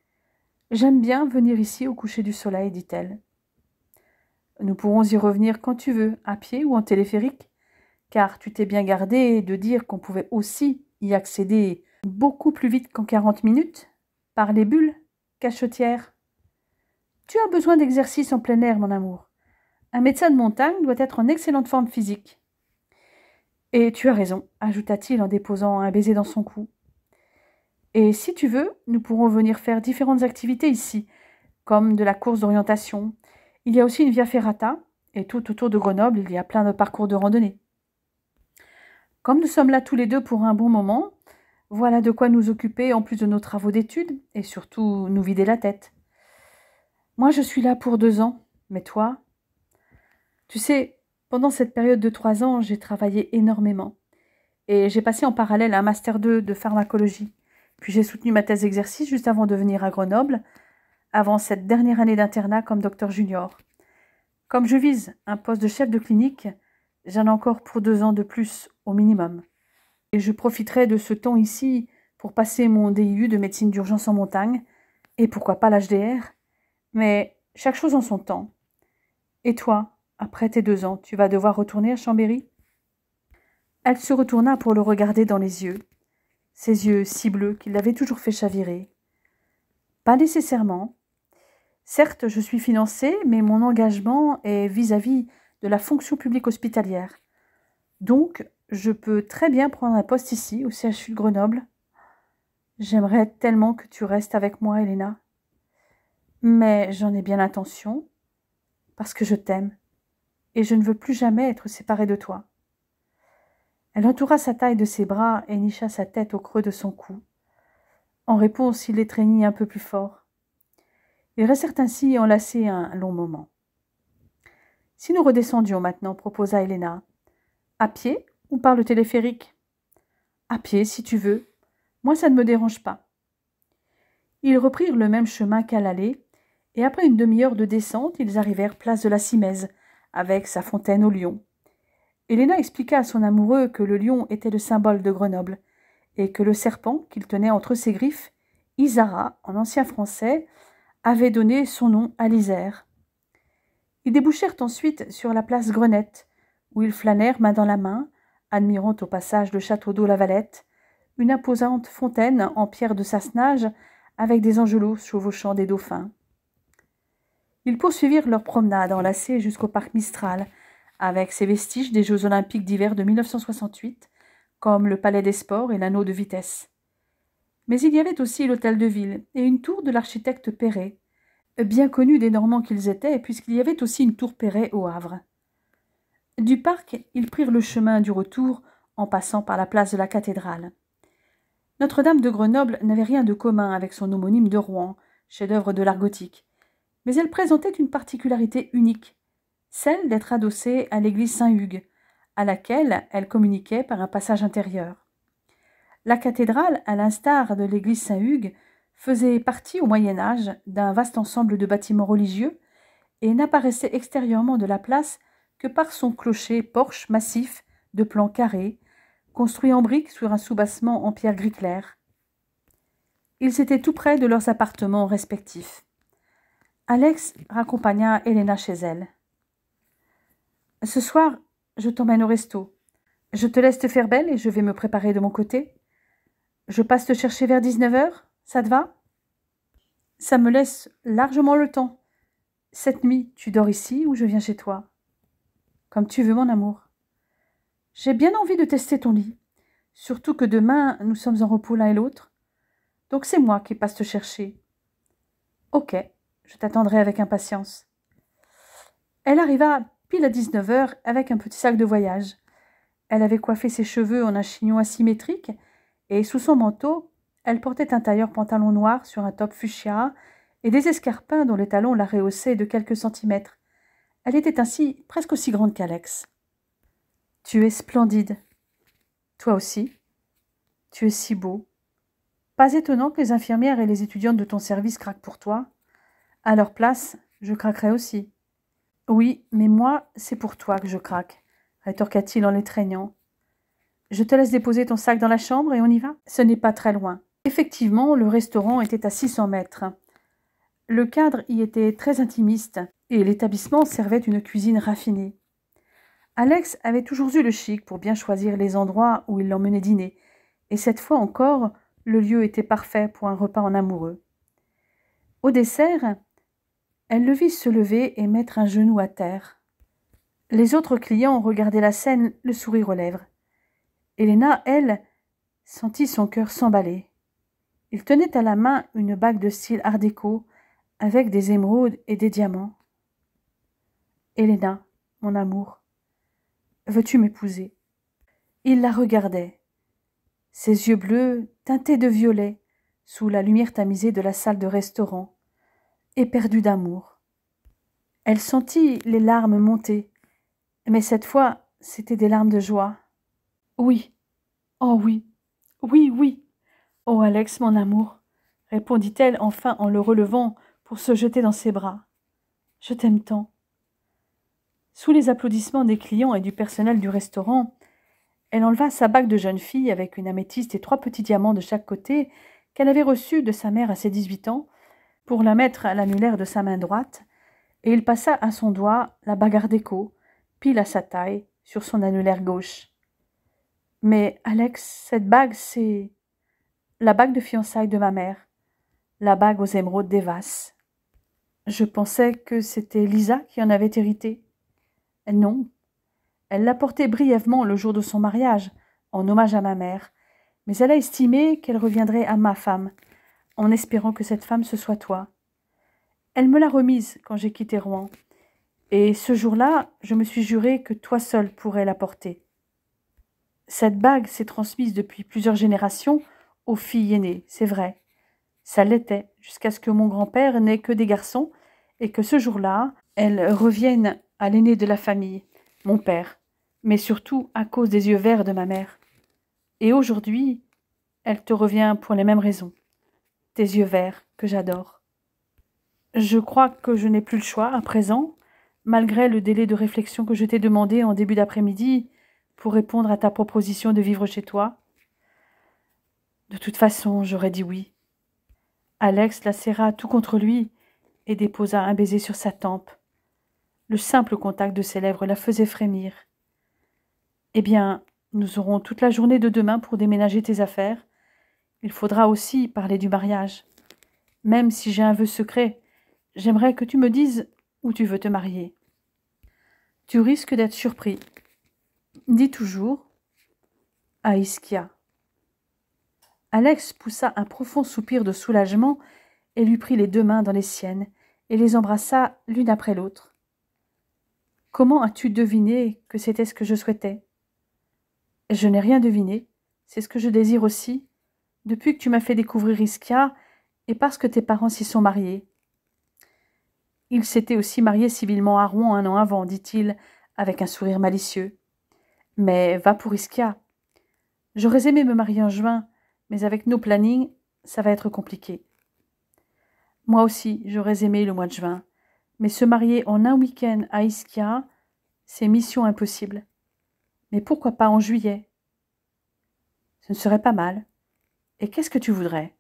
« J'aime bien venir ici au coucher du soleil, dit-elle. Nous pourrons y revenir quand tu veux, à pied ou en téléphérique, car tu t'es bien gardé de dire qu'on pouvait aussi y accéder beaucoup plus vite qu'en 40 minutes, par les bulles, cachetières. Tu as besoin d'exercice en plein air, mon amour. Un médecin de montagne doit être en excellente forme physique. Et tu as raison, ajouta-t-il en déposant un baiser dans son cou. Et si tu veux, nous pourrons venir faire différentes activités ici, comme de la course d'orientation. Il y a aussi une via ferrata, et tout autour de Grenoble, il y a plein de parcours de randonnée. Comme nous sommes là tous les deux pour un bon moment, voilà de quoi nous occuper en plus de nos travaux d'études, et surtout nous vider la tête. Moi, je suis là pour 2 ans, mais toi? Tu sais, pendant cette période de 3 ans, j'ai travaillé énormément. Et j'ai passé en parallèle un Master 2 de pharmacologie. Puis j'ai soutenu ma thèse d'exercice juste avant de venir à Grenoble, avant cette dernière année d'internat comme docteur junior. Comme je vise un poste de chef de clinique, j'en ai encore pour 2 ans de plus au minimum. Et je profiterai de ce temps ici pour passer mon DIU de médecine d'urgence en montagne, et pourquoi pas l'HDR. Mais chaque chose en son temps. Et toi, après tes 2 ans, tu vas devoir retourner à Chambéry ?» Elle se retourna pour le regarder dans les yeux, ses yeux si bleus qui l'avaient toujours fait chavirer. « Pas nécessairement. Certes, je suis financée, mais mon engagement est vis-à-vis de la fonction publique hospitalière. Donc, je peux très bien prendre un poste ici, au CHU de Grenoble. J'aimerais tellement que tu restes avec moi, Elena. Mais j'en ai bien l'intention, parce que je t'aime, et je ne veux plus jamais être séparée de toi. » Elle entoura sa taille de ses bras et nicha sa tête au creux de son cou. En réponse, il l'étreignit un peu plus fort. Ils restèrent ainsi enlacés un long moment. « Si nous redescendions maintenant, » proposa Elena. « À pied ou par le téléphérique ?»« À pied, si tu veux. Moi, ça ne me dérange pas. » Ils reprirent le même chemin qu'à l'aller, et après une demi-heure de descente, ils arrivèrent place de la Simèze, avec sa fontaine au lion. Elena expliqua à son amoureux que le lion était le symbole de Grenoble, et que le serpent qu'il tenait entre ses griffes, Isara, en ancien français, avait donné son nom à l'Isère. Ils débouchèrent ensuite sur la place Grenette, où ils flânèrent main dans la main, admirant au passage le château d'Eau-la-Valette, une imposante fontaine en pierre de Sassenage avec des angelots chevauchant des dauphins. Ils poursuivirent leur promenade enlacée jusqu'au parc Mistral, avec ses vestiges des Jeux olympiques d'hiver de 1968, comme le palais des sports et l'anneau de vitesse. Mais il y avait aussi l'hôtel de ville et une tour de l'architecte Perret, bien connue des Normands qu'ils étaient, puisqu'il y avait aussi une tour Perret au Havre. Du parc, ils prirent le chemin du retour en passant par la place de la cathédrale. Notre-Dame de Grenoble n'avait rien de commun avec son homonyme de Rouen, chef-d'œuvre de l'art gothique, mais elle présentait une particularité unique, celle d'être adossée à l'église Saint-Hugues, à laquelle elle communiquait par un passage intérieur. La cathédrale, à l'instar de l'église Saint-Hugues, faisait partie au Moyen Âge d'un vaste ensemble de bâtiments religieux et n'apparaissait extérieurement de la place que par son clocher-porche massif de plan carré, construit en briques sur un soubassement en pierre gris clair. Ils étaient tout près de leurs appartements respectifs. Alex raccompagna Elena chez elle. « Ce soir, je t'emmène au resto. Je te laisse te faire belle et je vais me préparer de mon côté. Je passe te chercher vers 19h, ça te va ? Ça me laisse largement le temps. Cette nuit, tu dors ici ou je viens chez toi ? Comme tu veux, mon amour. J'ai bien envie de tester ton lit, surtout que demain, nous sommes en repos l'un et l'autre. Donc c'est moi qui passe te chercher. Ok, je t'attendrai avec impatience. » Elle arriva pile à 19h avec un petit sac de voyage. Elle avait coiffé ses cheveux en un chignon asymétrique et sous son manteau, elle portait un tailleur pantalon noir sur un top fuchsia et des escarpins dont les talons la rehaussaient de quelques centimètres. Elle était ainsi presque aussi grande qu'Alex. « Tu es splendide. Toi aussi. Tu es si beau. Pas étonnant que les infirmières et les étudiantes de ton service craquent pour toi. À leur place, je craquerais aussi. »« Oui, mais moi, c'est pour toi que je craque, » rétorqua-t-il en l'étreignant. « Je te laisse déposer ton sac dans la chambre et on y va ? Ce n'est pas très loin. » Effectivement, le restaurant était à 600 mètres. Le cadre y était très intimiste et l'établissement servait une cuisine raffinée. Alex avait toujours eu le chic pour bien choisir les endroits où il l'emmenait dîner, et cette fois encore, le lieu était parfait pour un repas en amoureux. Au dessert, elle le vit se lever et mettre un genou à terre. Les autres clients regardaient la scène, le sourire aux lèvres. Elena, elle, sentit son cœur s'emballer. Il tenait à la main une bague de style art déco, avec des émeraudes et des diamants. « Elena, mon amour, veux-tu m'épouser ?» Il la regardait. Ses yeux bleus, teintés de violet, sous la lumière tamisée de la salle de restaurant, éperdus d'amour. Elle sentit les larmes monter, mais cette fois, c'étaient des larmes de joie. « Oui, oh oui, oui, oui, oh Alex, mon amour, » répondit-elle enfin en le relevant pour se jeter dans ses bras. « Je t'aime tant. » Sous les applaudissements des clients et du personnel du restaurant, elle enleva sa bague de jeune fille avec une améthyste et 3 petits diamants de chaque côté qu'elle avait reçus de sa mère à ses 18 ans pour la mettre à l'annulaire de sa main droite et il passa à son doigt la bagarre d'écho, pile à sa taille, sur son annulaire gauche. « Mais, Alex, cette bague, c'est la bague de fiançailles de ma mère, la bague aux émeraudes d'Evas. Je pensais que c'était Lisa qui en avait hérité. Non, elle l'a portée brièvement le jour de son mariage, en hommage à ma mère, mais elle a estimé qu'elle reviendrait à ma femme, en espérant que cette femme ce soit toi. Elle me l'a remise quand j'ai quitté Rouen, et ce jour-là, je me suis juré que toi seul pourrais la porter. Cette bague s'est transmise depuis plusieurs générations aux filles aînées, c'est vrai. Ça l'était, jusqu'à ce que mon grand-père n'ait que des garçons, et que ce jour-là, elle revienne à l'aîné de la famille, mon père, mais surtout à cause des yeux verts de ma mère. Et aujourd'hui, elle te revient pour les mêmes raisons. Tes yeux verts, que j'adore. Je crois que je n'ai plus le choix, à présent, malgré le délai de réflexion que je t'ai demandé en début d'après-midi pour répondre à ta proposition de vivre chez toi. De toute façon, j'aurais dit oui. Alex la serra tout contre lui et déposa un baiser sur sa tempe. Le simple contact de ses lèvres la faisait frémir. « Eh bien, nous aurons toute la journée de demain pour déménager tes affaires. Il faudra aussi parler du mariage. Même si j'ai un vœu secret, j'aimerais que tu me dises où tu veux te marier. Tu risques d'être surpris. Dis toujours à Ischia. » Alex poussa un profond soupir de soulagement et lui prit les deux mains dans les siennes et les embrassa l'une après l'autre. « Comment as-tu deviné que c'était ce que je souhaitais ? » ?»« Je n'ai rien deviné. C'est ce que je désire aussi, depuis que tu m'as fait découvrir Ischia et parce que tes parents s'y sont mariés. » « Ils s'étaient aussi mariés civilement à Rouen 1 an avant, dit-il, avec un sourire malicieux. Mais va pour Ischia. J'aurais aimé me marier en juin, mais avec nos plannings, ça va être compliqué. Moi aussi, j'aurais aimé le mois de juin, mais se marier en un week-end à Ischia, c'est mission impossible. Mais pourquoi pas en juillet? Ce ne serait pas mal. Et qu'est-ce que tu voudrais?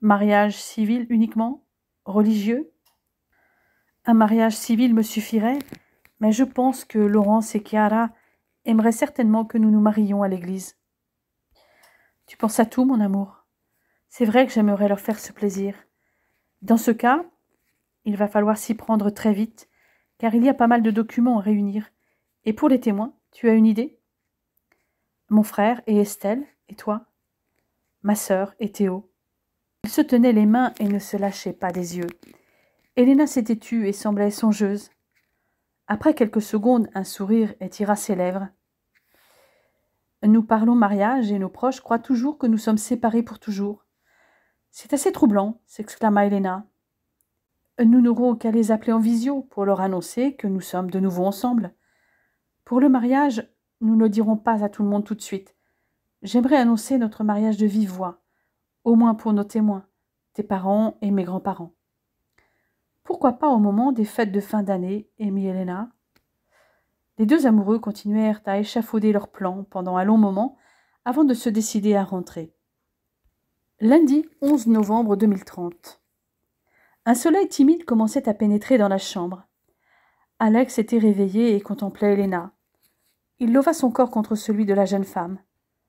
Mariage civil uniquement? Religieux? Un mariage civil me suffirait, mais je pense que Laurence et Chiara aimeraient certainement que nous nous mariions à l'église. Tu penses à tout, mon amour. C'est vrai que j'aimerais leur faire ce plaisir. Dans ce cas, il va falloir s'y prendre très vite, car il y a pas mal de documents à réunir. Et pour les témoins, tu as une idée? Mon frère et Estelle, et toi? Ma sœur et Théo. Ils se tenaient les mains et ne se lâchaient pas des yeux. Helena s'était tue et semblait songeuse. Après quelques secondes, un sourire étira ses lèvres. « Nous parlons mariage et nos proches croient toujours que nous sommes séparés pour toujours. C'est assez troublant, s'exclama Helena. Nous n'aurons qu'à les appeler en visio pour leur annoncer que nous sommes de nouveau ensemble. Pour le mariage, nous ne dirons pas à tout le monde tout de suite. J'aimerais annoncer notre mariage de vive voix, au moins pour nos témoins, tes parents et mes grands-parents. Pourquoi pas au moment des fêtes de fin d'année, émit Helena. Les deux amoureux continuèrent à échafauder leurs plans pendant un long moment avant de se décider à rentrer. Lundi 11 novembre 2030. Un soleil timide commençait à pénétrer dans la chambre. Alex était réveillé et contemplait Helena. Il leva son corps contre celui de la jeune femme.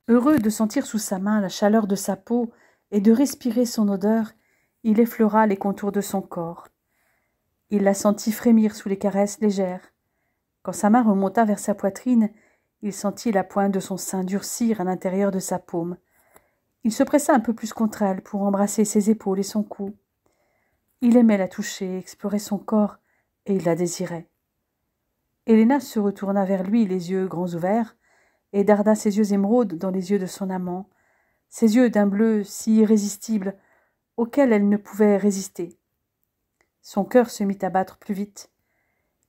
Heureux de sentir sous sa main la chaleur de sa peau et de respirer son odeur, il effleura les contours de son corps. Il la sentit frémir sous les caresses légères. Quand sa main remonta vers sa poitrine, il sentit la pointe de son sein durcir à l'intérieur de sa paume. Il se pressa un peu plus contre elle pour embrasser ses épaules et son cou. Il aimait la toucher, explorer son corps, et il la désirait. Helena se retourna vers lui, les yeux grands ouverts, et darda ses yeux émeraudes dans les yeux de son amant, ses yeux d'un bleu si irrésistible, auquel elle ne pouvait résister. Son cœur se mit à battre plus vite,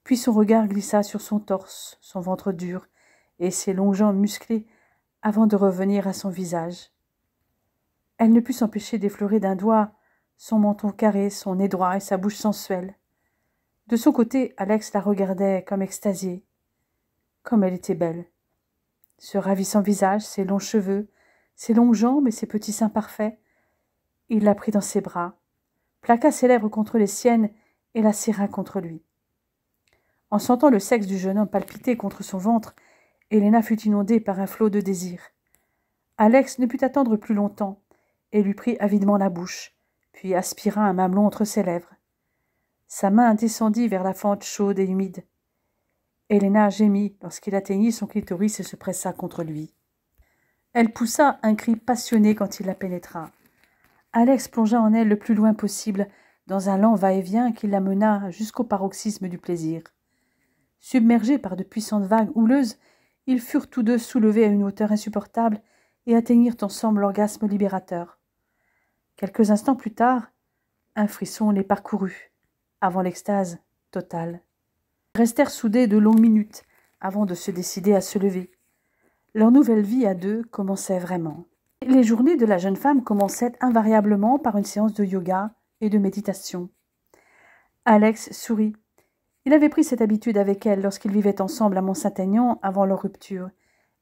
puis son regard glissa sur son torse, son ventre dur, et ses longues jambes musclées, avant de revenir à son visage. Elle ne put s'empêcher d'effleurer d'un doigt son menton carré, son nez droit et sa bouche sensuelle. De son côté, Alex la regardait comme extasié. Comme elle était belle. Ce ravissant visage, ses longs cheveux, ses longues jambes et ses petits seins parfaits. Il la prit dans ses bras, plaqua ses lèvres contre les siennes et la serra contre lui. En sentant le sexe du jeune homme palpiter contre son ventre, Helena fut inondée par un flot de désir. Alex ne put attendre plus longtemps et lui prit avidement la bouche, puis aspira un mamelon entre ses lèvres. Sa main descendit vers la fente chaude et humide. Helena gémit lorsqu'il atteignit son clitoris et se pressa contre lui. Elle poussa un cri passionné quand il la pénétra. Alex plongea en elle le plus loin possible, dans un lent va-et-vient qui la mena jusqu'au paroxysme du plaisir. Submergés par de puissantes vagues houleuses, ils furent tous deux soulevés à une hauteur insupportable et atteignirent ensemble l'orgasme libérateur. Quelques instants plus tard, un frisson les parcourut, avant l'extase totale. Ils restèrent soudés de longues minutes avant de se décider à se lever. Leur nouvelle vie à deux commençait vraiment. Les journées de la jeune femme commençaient invariablement par une séance de yoga et de méditation. Alex sourit. Il avait pris cette habitude avec elle lorsqu'ils vivaient ensemble à Mont-Saint-Aignan avant leur rupture,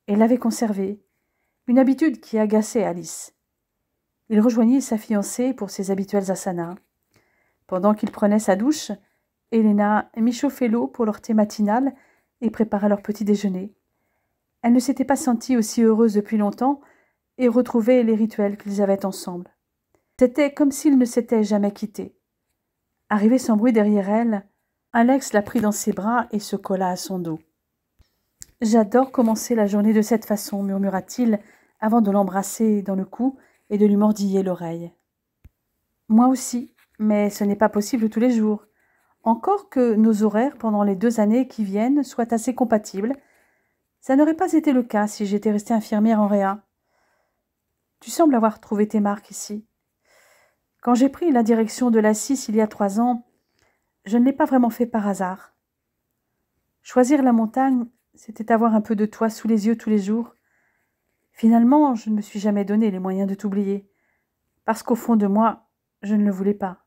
et l'avait conservée, une habitude qui agaçait Alice. Il rejoignit sa fiancée pour ses habituels asanas. Pendant qu'il prenait sa douche, Helena mit chauffer l'eau pour leur thé matinal et prépara leur petit déjeuner. Elle ne s'était pas sentie aussi heureuse depuis longtemps et retrouvait les rituels qu'ils avaient ensemble. C'était comme s'ils ne s'étaient jamais quittés. Arrivé sans bruit derrière elle, Alex la prit dans ses bras et se colla à son dos. « J'adore commencer la journée de cette façon, murmura-t-il, avant de l'embrasser dans le cou et de lui mordiller l'oreille. « Moi aussi, mais ce n'est pas possible tous les jours. Encore que nos horaires pendant les 2 années qui viennent soient assez compatibles, ça n'aurait pas été le cas si j'étais restée infirmière en réa. Tu sembles avoir trouvé tes marques ici. Quand j'ai pris la direction de la CIS il y a 3 ans, je ne l'ai pas vraiment fait par hasard. Choisir la montagne, c'était avoir un peu de toi sous les yeux tous les jours. Finalement, je ne me suis jamais donné les moyens de t'oublier, parce qu'au fond de moi, je ne le voulais pas.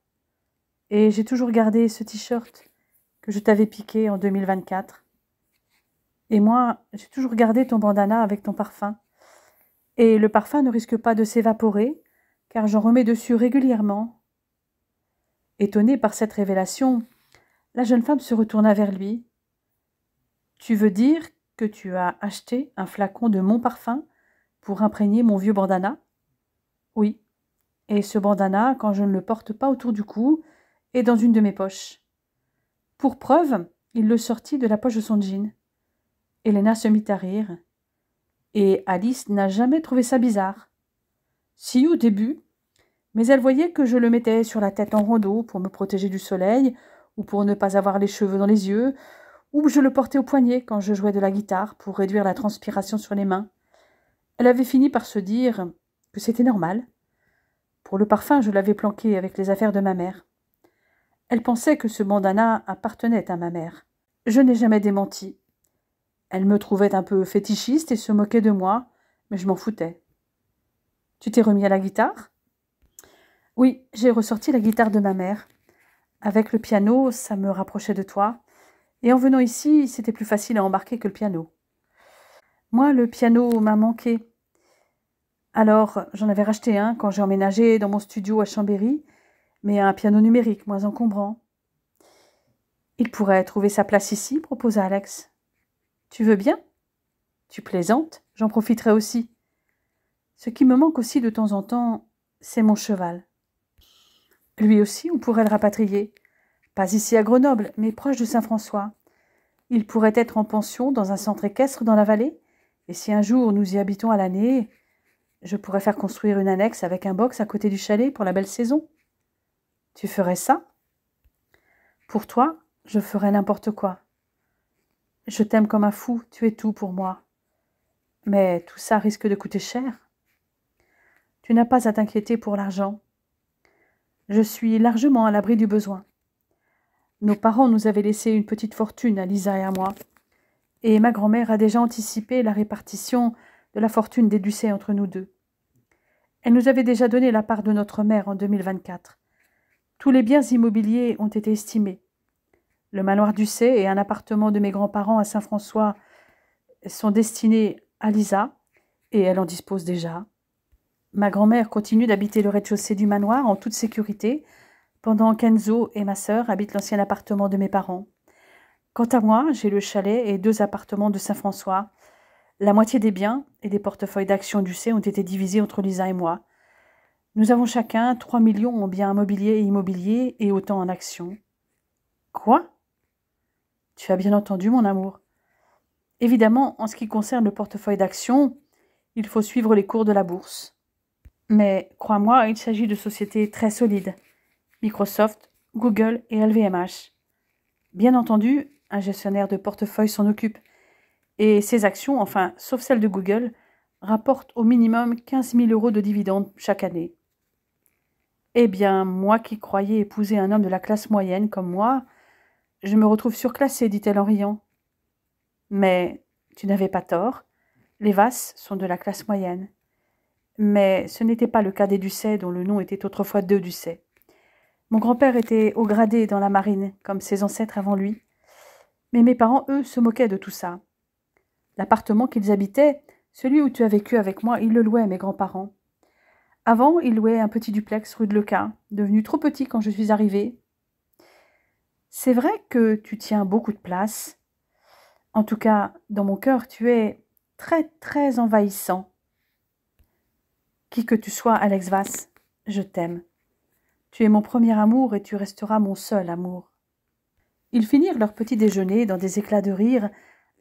Et j'ai toujours gardé ce t-shirt que je t'avais piqué en 2024. Et moi, j'ai toujours gardé ton bandana avec ton parfum. Et le parfum ne risque pas de s'évaporer, car j'en remets dessus régulièrement. » Étonnée par cette révélation, la jeune femme se retourna vers lui. « Tu veux dire que tu as acheté un flacon de mon parfum pour imprégner mon vieux bandana ? » ?»« Oui. Et ce bandana, quand je ne le porte pas autour du cou, est dans une de mes poches. » Pour preuve, il le sortit de la poche de son jean. Helena se mit à rire. Et Alice n'a jamais trouvé ça bizarre. Si au début, mais elle voyait que je le mettais sur la tête en rondeau pour me protéger du soleil, ou pour ne pas avoir les cheveux dans les yeux, ou je le portais au poignet quand je jouais de la guitare pour réduire la transpiration sur les mains. Elle avait fini par se dire que c'était normal. Pour le parfum, je l'avais planqué avec les affaires de ma mère. Elle pensait que ce bandana appartenait à ma mère. Je n'ai jamais démenti. Elle me trouvait un peu fétichiste et se moquait de moi, mais je m'en foutais. « Tu t'es remis à la guitare ?»« Oui, j'ai ressorti la guitare de ma mère. Avec le piano, ça me rapprochait de toi. Et en venant ici, c'était plus facile à embarquer que le piano. Moi, le piano m'a manqué. Alors, j'en avais racheté un quand j'ai emménagé dans mon studio à Chambéry, mais un piano numérique, moins encombrant. »« Il pourrait trouver sa place ici, proposa Alex. »« Tu veux bien ? Tu plaisantes, j'en profiterai aussi. Ce qui me manque aussi de temps en temps, c'est mon cheval. Lui aussi, on pourrait le rapatrier. Pas ici à Grenoble, mais proche de Saint-François. Il pourrait être en pension dans un centre équestre dans la vallée, et si un jour nous y habitons à l'année, je pourrais faire construire une annexe avec un box à côté du chalet pour la belle saison. Tu ferais ça ? Pour toi, je ferais n'importe quoi. Je t'aime comme un fou, tu es tout pour moi. Mais tout ça risque de coûter cher. Tu n'as pas à t'inquiéter pour l'argent. Je suis largement à l'abri du besoin. Nos parents nous avaient laissé une petite fortune à Lisa et à moi, et ma grand-mère a déjà anticipé la répartition de la fortune des Ducet entre nous deux. Elle nous avait déjà donné la part de notre mère en 2024. Tous les biens immobiliers ont été estimés. Le manoir Ducet et un appartement de mes grands-parents à Saint-François sont destinés à Lisa, et elle en dispose déjà. Ma grand-mère continue d'habiter le rez-de-chaussée du manoir en toute sécurité, pendant qu'Enzo et ma sœur habitent l'ancien appartement de mes parents. Quant à moi, j'ai le chalet et 2 appartements de Saint-François. La moitié des biens et des portefeuilles d'actions du C ont été divisés entre Lisa et moi. Nous avons chacun 3 millions en biens mobiliers et immobiliers et autant en actions. Quoi? Tu as bien entendu, mon amour. Évidemment, en ce qui concerne le portefeuille d'actions, il faut suivre les cours de la bourse. Mais, crois-moi, il s'agit de sociétés très solides. Microsoft, Google et LVMH. Bien entendu, un gestionnaire de portefeuille s'en occupe. Et ces actions, enfin, sauf celles de Google, rapportent au minimum 15 000 € de dividendes chaque année. Eh bien, moi qui croyais épouser un homme de la classe moyenne comme moi, je me retrouve surclassée, dit-elle en riant. Mais tu n'avais pas tort, les Vass sont de la classe moyenne. Mais ce n'était pas le cas des Ducet, dont le nom était autrefois de Ducet. Mon grand-père était haut gradé dans la marine, comme ses ancêtres avant lui. Mais mes parents, eux, se moquaient de tout ça. L'appartement qu'ils habitaient, celui où tu as vécu avec moi, ils le louaient, mes grands-parents. Avant, ils louaient un petit duplex rue de Lequin, devenu trop petit quand je suis arrivée. C'est vrai que tu tiens beaucoup de place. En tout cas, dans mon cœur, tu es très, très envahissant. Qui que tu sois, Alex Vass, je t'aime. Tu es mon premier amour et tu resteras mon seul amour. Ils finirent leur petit déjeuner dans des éclats de rire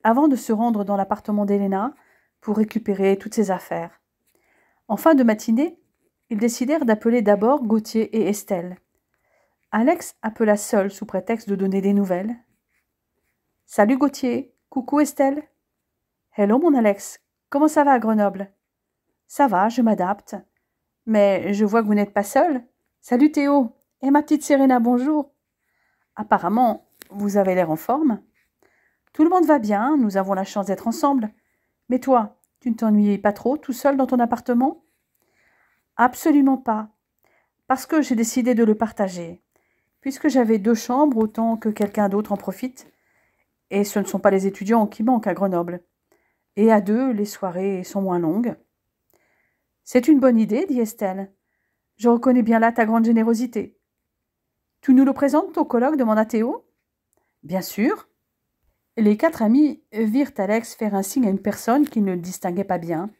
avant de se rendre dans l'appartement d'Helena pour récupérer toutes ses affaires. En fin de matinée, ils décidèrent d'appeler d'abord Gauthier et Estelle. Alex appela seul sous prétexte de donner des nouvelles. « Salut Gauthier, coucou Estelle. »« Hello mon Alex, comment ça va à Grenoble ?»« Ça va, je m'adapte. Mais je vois que vous n'êtes pas seul. Salut Théo, et ma petite Serena, bonjour. Apparemment, vous avez l'air en forme. Tout le monde va bien, nous avons la chance d'être ensemble. Mais toi, tu ne t'ennuies pas trop tout seul dans ton appartement ? Absolument pas, parce que j'ai décidé de le partager. Puisque j'avais 2 chambres, autant que quelqu'un d'autre en profite. Et ce ne sont pas les étudiants qui manquent à Grenoble. Et à 2, les soirées sont moins longues. C'est une bonne idée, dit Estelle. Je reconnais bien là ta grande générosité. Tu nous le présentes, ton colloque, demanda Théo. Bien sûr. Les 4 amis virent Alex faire un signe à une personne qui ne le distinguait pas bien.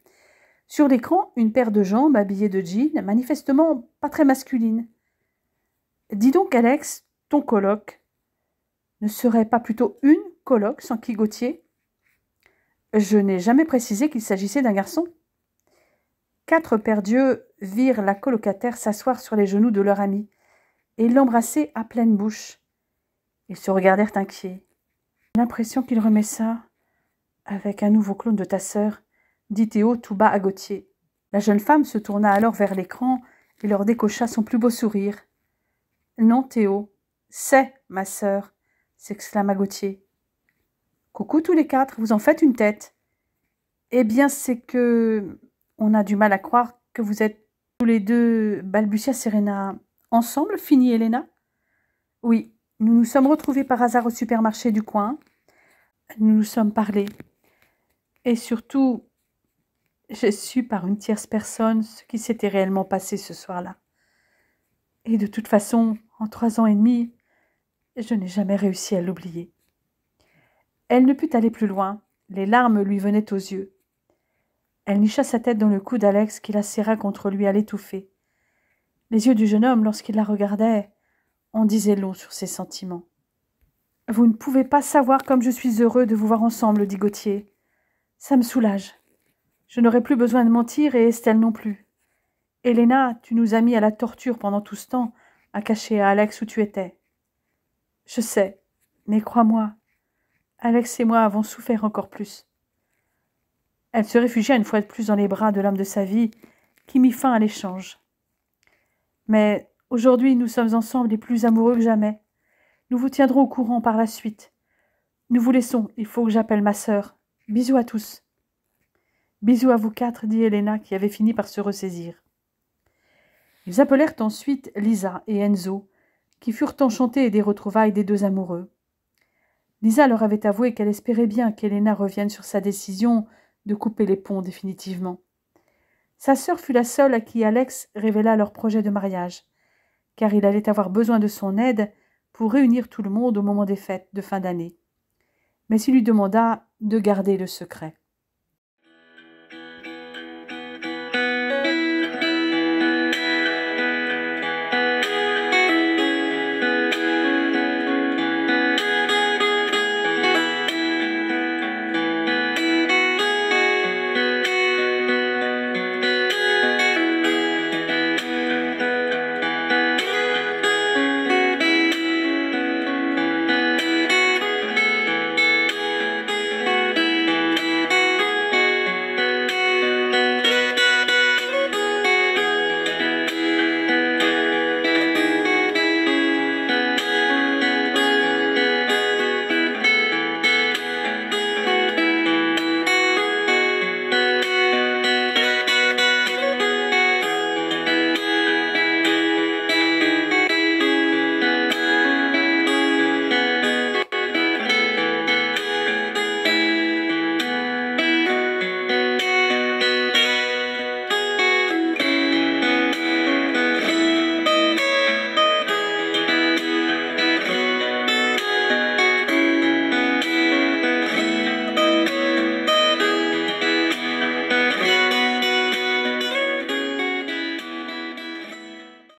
Sur l'écran, une paire de jambes habillées de jeans, manifestement pas très masculine. Dis donc, Alex, ton colloque ne serait pas plutôt une colloque sans qui Gauthier ? Je n'ai jamais précisé qu'il s'agissait d'un garçon. 4 paires d'yeux virent la colocataire s'asseoir sur les genoux de leur ami et l'embrasser à pleine bouche. Ils se regardèrent inquiets. « J'ai l'impression qu'il remet ça avec un nouveau clone de ta sœur, » dit Théo tout bas à Gauthier. La jeune femme se tourna alors vers l'écran et leur décocha son plus beau sourire. « Non, Théo, c'est ma sœur, » s'exclama Gauthier. « Coucou tous les 4, vous en faites une tête. »« Eh bien, c'est que... on a du mal à croire que vous êtes tous les 2, balbutia Serena. Ensemble, finit Helena. Oui, nous nous sommes retrouvés par hasard au supermarché du coin. Nous nous sommes parlé. Et surtout, j'ai su par une tierce personne ce qui s'était réellement passé ce soir-là. Et de toute façon, en 3 ans et demi, je n'ai jamais réussi à l'oublier. Elle ne put aller plus loin. Les larmes lui venaient aux yeux. Elle nicha sa tête dans le cou d'Alex qui la serra contre lui à l'étouffer. Les yeux du jeune homme, lorsqu'il la regardait, en disaient long sur ses sentiments. « Vous ne pouvez pas savoir comme je suis heureux de vous voir ensemble, » dit Gauthier. « Ça me soulage. Je n'aurai plus besoin de mentir et Estelle non plus. Helena, tu nous as mis à la torture pendant tout ce temps, à cacher à Alex où tu étais. Je sais, mais crois-moi, Alex et moi avons souffert encore plus. » Elle se réfugia une fois de plus dans les bras de l'homme de sa vie, qui mit fin à l'échange. Mais aujourd'hui, nous sommes ensemble et plus amoureux que jamais. Nous vous tiendrons au courant par la suite. Nous vous laissons, il faut que j'appelle ma sœur. Bisous à tous. Bisous à vous 4, dit Helena, qui avait fini par se ressaisir. Ils appelèrent ensuite Lisa et Enzo, qui furent enchantés des retrouvailles des 2 amoureux. Lisa leur avait avoué qu'elle espérait bien qu'Helena revienne sur sa décision de couper les ponts définitivement. Sa sœur fut la seule à qui Alex révéla leur projet de mariage, car il allait avoir besoin de son aide pour réunir tout le monde au moment des fêtes de fin d'année. Mais il lui demanda de garder le secret.